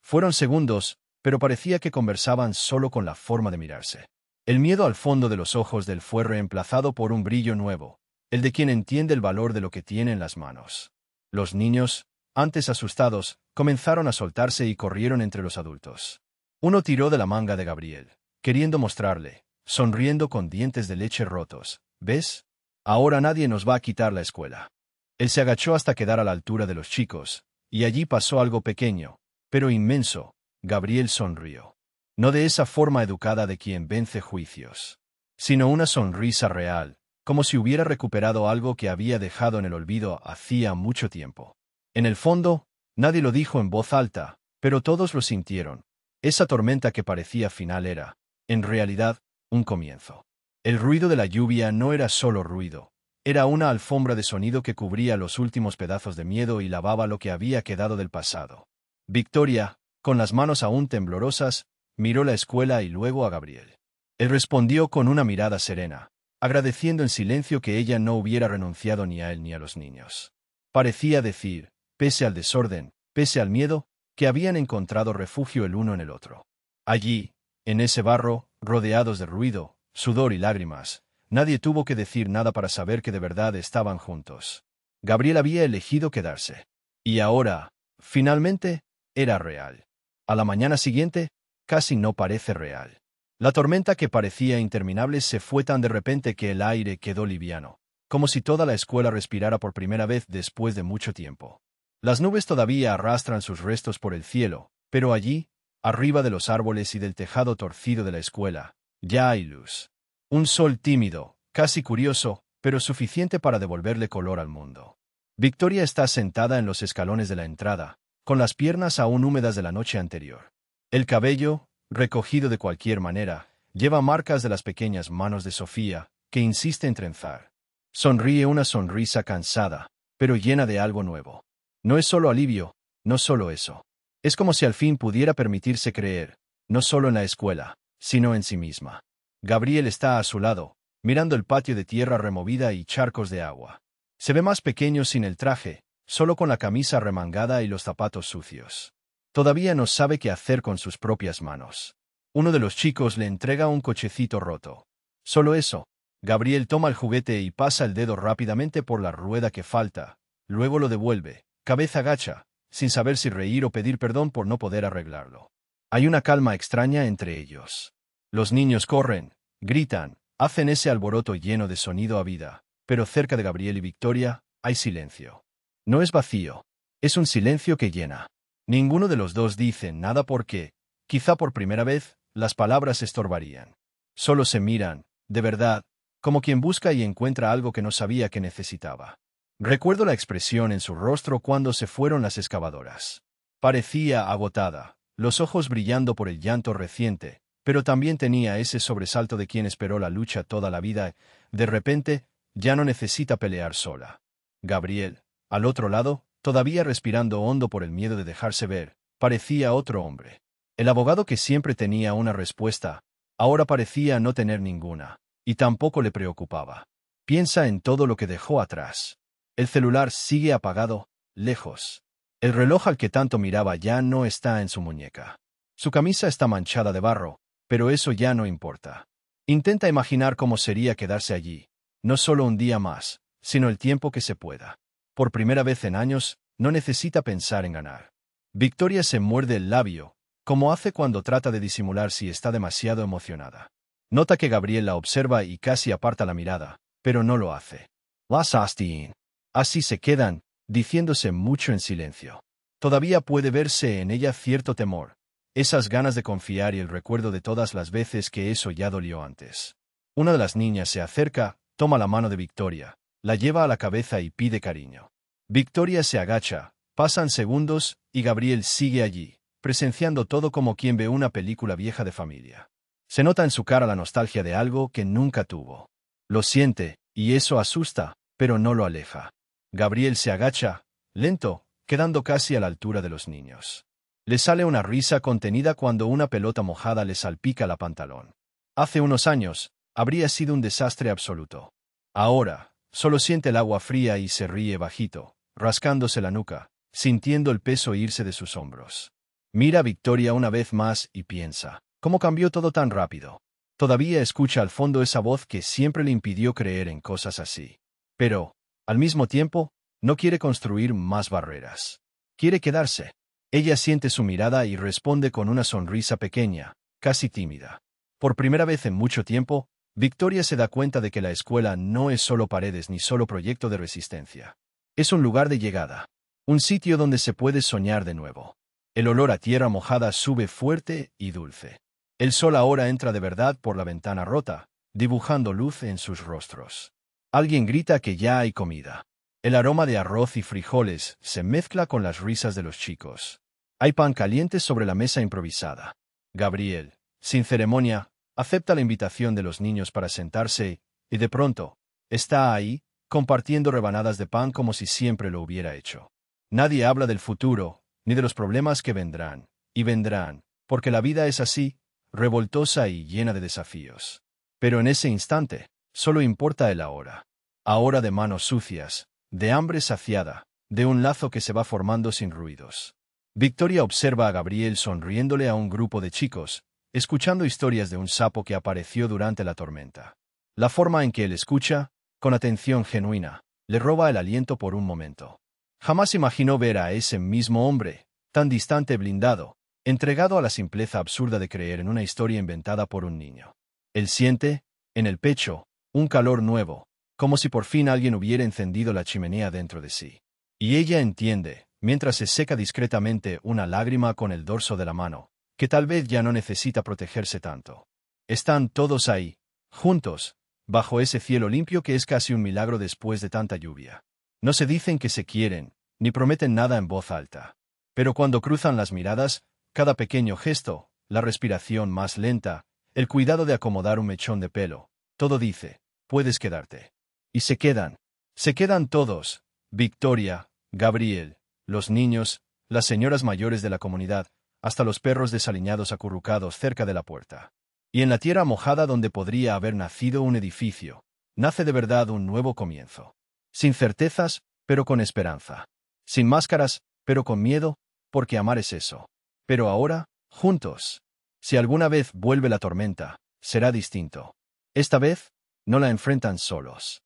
Fueron segundos, pero parecía que conversaban solo con la forma de mirarse. El miedo al fondo de los ojos de él fue reemplazado por un brillo nuevo, el de quien entiende el valor de lo que tiene en las manos. Los niños, antes asustados, comenzaron a soltarse y corrieron entre los adultos. Uno tiró de la manga de Gabriel, queriendo mostrarle, sonriendo con dientes de leche rotos: «¿Ves? Ahora nadie nos va a quitar la escuela». Él se agachó hasta quedar a la altura de los chicos, y allí pasó algo pequeño, pero inmenso. Gabriel sonrió. No de esa forma educada de quien vence juicios, sino una sonrisa real, como si hubiera recuperado algo que había dejado en el olvido hacía mucho tiempo. En el fondo, nadie lo dijo en voz alta, pero todos lo sintieron. Esa tormenta que parecía final era, en realidad, un comienzo. El ruido de la lluvia no era solo ruido, era una alfombra de sonido que cubría los últimos pedazos de miedo y lavaba lo que había quedado del pasado. Victoria, con las manos aún temblorosas, miró la escuela y luego a Gabriel. Él respondió con una mirada serena, agradeciendo en silencio que ella no hubiera renunciado ni a él ni a los niños. Parecía decir, pese al desorden, pese al miedo, que habían encontrado refugio el uno en el otro. Allí, en ese barro, rodeados de ruido, sudor y lágrimas, nadie tuvo que decir nada para saber que de verdad estaban juntos. Gabriel había elegido quedarse. Y ahora, finalmente, era real. A la mañana siguiente, casi no parece real. La tormenta que parecía interminable se fue tan de repente que el aire quedó liviano, como si toda la escuela respirara por primera vez después de mucho tiempo. Las nubes todavía arrastran sus restos por el cielo, pero allí, arriba de los árboles y del tejado torcido de la escuela, ya hay luz. Un sol tímido, casi curioso, pero suficiente para devolverle color al mundo. Victoria está sentada en los escalones de la entrada, con las piernas aún húmedas de la noche anterior. El cabello, recogido de cualquier manera, lleva marcas de las pequeñas manos de Sofía, que insiste en trenzar. Sonríe una sonrisa cansada, pero llena de algo nuevo. No es solo alivio, no solo eso. Es como si al fin pudiera permitirse creer, no solo en la escuela, sino en sí misma. Gabriel está a su lado, mirando el patio de tierra removida y charcos de agua. Se ve más pequeño sin el traje, solo con la camisa remangada y los zapatos sucios. Todavía no sabe qué hacer con sus propias manos. Uno de los chicos le entrega un cochecito roto. Solo eso. Gabriel toma el juguete y pasa el dedo rápidamente por la rueda que falta. Luego lo devuelve, cabeza gacha, sin saber si reír o pedir perdón por no poder arreglarlo. Hay una calma extraña entre ellos. Los niños corren, gritan, hacen ese alboroto lleno de sonido a vida, pero cerca de Gabriel y Victoria hay silencio. No es vacío, es un silencio que llena. Ninguno de los dos dice nada porque, quizá por primera vez, las palabras estorbarían. Solo se miran, de verdad, como quien busca y encuentra algo que no sabía que necesitaba. Recuerdo la expresión en su rostro cuando se fueron las excavadoras. Parecía agotada, los ojos brillando por el llanto reciente, pero también tenía ese sobresalto de quien esperó la lucha toda la vida. De repente, ya no necesita pelear sola. Gabriel, al otro lado, todavía respirando hondo por el miedo de dejarse ver, parecía otro hombre. El abogado que siempre tenía una respuesta, ahora parecía no tener ninguna, y tampoco le preocupaba. Piensa en todo lo que dejó atrás. El celular sigue apagado, lejos. El reloj al que tanto miraba ya no está en su muñeca. Su camisa está manchada de barro, pero eso ya no importa. Intenta imaginar cómo sería quedarse allí, no solo un día más, sino el tiempo que se pueda. Por primera vez en años, no necesita pensar en ganar. Victoria se muerde el labio, como hace cuando trata de disimular si está demasiado emocionada. Nota que Gabriel la observa y casi aparta la mirada, pero no lo hace. Las Astin. Así se quedan, diciéndose mucho en silencio. Todavía puede verse en ella cierto temor, esas ganas de confiar y el recuerdo de todas las veces que eso ya dolió antes. Una de las niñas se acerca, toma la mano de Victoria, la lleva a la cabeza y pide cariño. Victoria se agacha, pasan segundos, y Gabriel sigue allí, presenciando todo como quien ve una película vieja de familia. Se nota en su cara la nostalgia de algo que nunca tuvo. Lo siente, y eso asusta, pero no lo aleja. Gabriel se agacha, lento, quedando casi a la altura de los niños. Le sale una risa contenida cuando una pelota mojada le salpica la pantalón. Hace unos años, habría sido un desastre absoluto. Ahora, solo siente el agua fría y se ríe bajito, rascándose la nuca, sintiendo el peso irse de sus hombros. Mira a Victoria una vez más y piensa, ¿cómo cambió todo tan rápido? Todavía escucha al fondo esa voz que siempre le impidió creer en cosas así. Pero, al mismo tiempo, no quiere construir más barreras. Quiere quedarse. Ella siente su mirada y responde con una sonrisa pequeña, casi tímida. Por primera vez en mucho tiempo, Victoria se da cuenta de que la escuela no es solo paredes ni solo proyecto de resistencia. Es un lugar de llegada. Un sitio donde se puede soñar de nuevo. El olor a tierra mojada sube fuerte y dulce. El sol ahora entra de verdad por la ventana rota, dibujando luz en sus rostros. Alguien grita que ya hay comida. El aroma de arroz y frijoles se mezcla con las risas de los chicos. Hay pan caliente sobre la mesa improvisada. Gabriel, sin ceremonia, acepta la invitación de los niños para sentarse, y de pronto, está ahí, compartiendo rebanadas de pan como si siempre lo hubiera hecho. Nadie habla del futuro, ni de los problemas que vendrán, y vendrán, porque la vida es así, revoltosa y llena de desafíos. Pero en ese instante, solo importa el ahora. Ahora de manos sucias, de hambre saciada, de un lazo que se va formando sin ruidos. Victoria observa a Gabriel sonriéndole a un grupo de chicos, escuchando historias de un sapo que apareció durante la tormenta. La forma en que él escucha, con atención genuina, le roba el aliento por un momento. Jamás imaginó ver a ese mismo hombre, tan distante, blindado, entregado a la simpleza absurda de creer en una historia inventada por un niño. Él siente, en el pecho, un calor nuevo, como si por fin alguien hubiera encendido la chimenea dentro de sí. Y ella entiende, mientras se seca discretamente una lágrima con el dorso de la mano, que tal vez ya no necesita protegerse tanto. Están todos ahí, juntos, bajo ese cielo limpio que es casi un milagro después de tanta lluvia. No se dicen que se quieren, ni prometen nada en voz alta. Pero cuando cruzan las miradas, cada pequeño gesto, la respiración más lenta, el cuidado de acomodar un mechón de pelo, todo dice, puedes quedarte. Y se quedan todos, Victoria, Gabriel, los niños, las señoras mayores de la comunidad, hasta los perros desaliñados acurrucados cerca de la puerta. Y en la tierra mojada donde podría haber nacido un edificio, nace de verdad un nuevo comienzo. Sin certezas, pero con esperanza. Sin máscaras, pero con miedo, porque amar es eso. Pero ahora, juntos. Si alguna vez vuelve la tormenta, será distinto. Esta vez, no la enfrentan solos.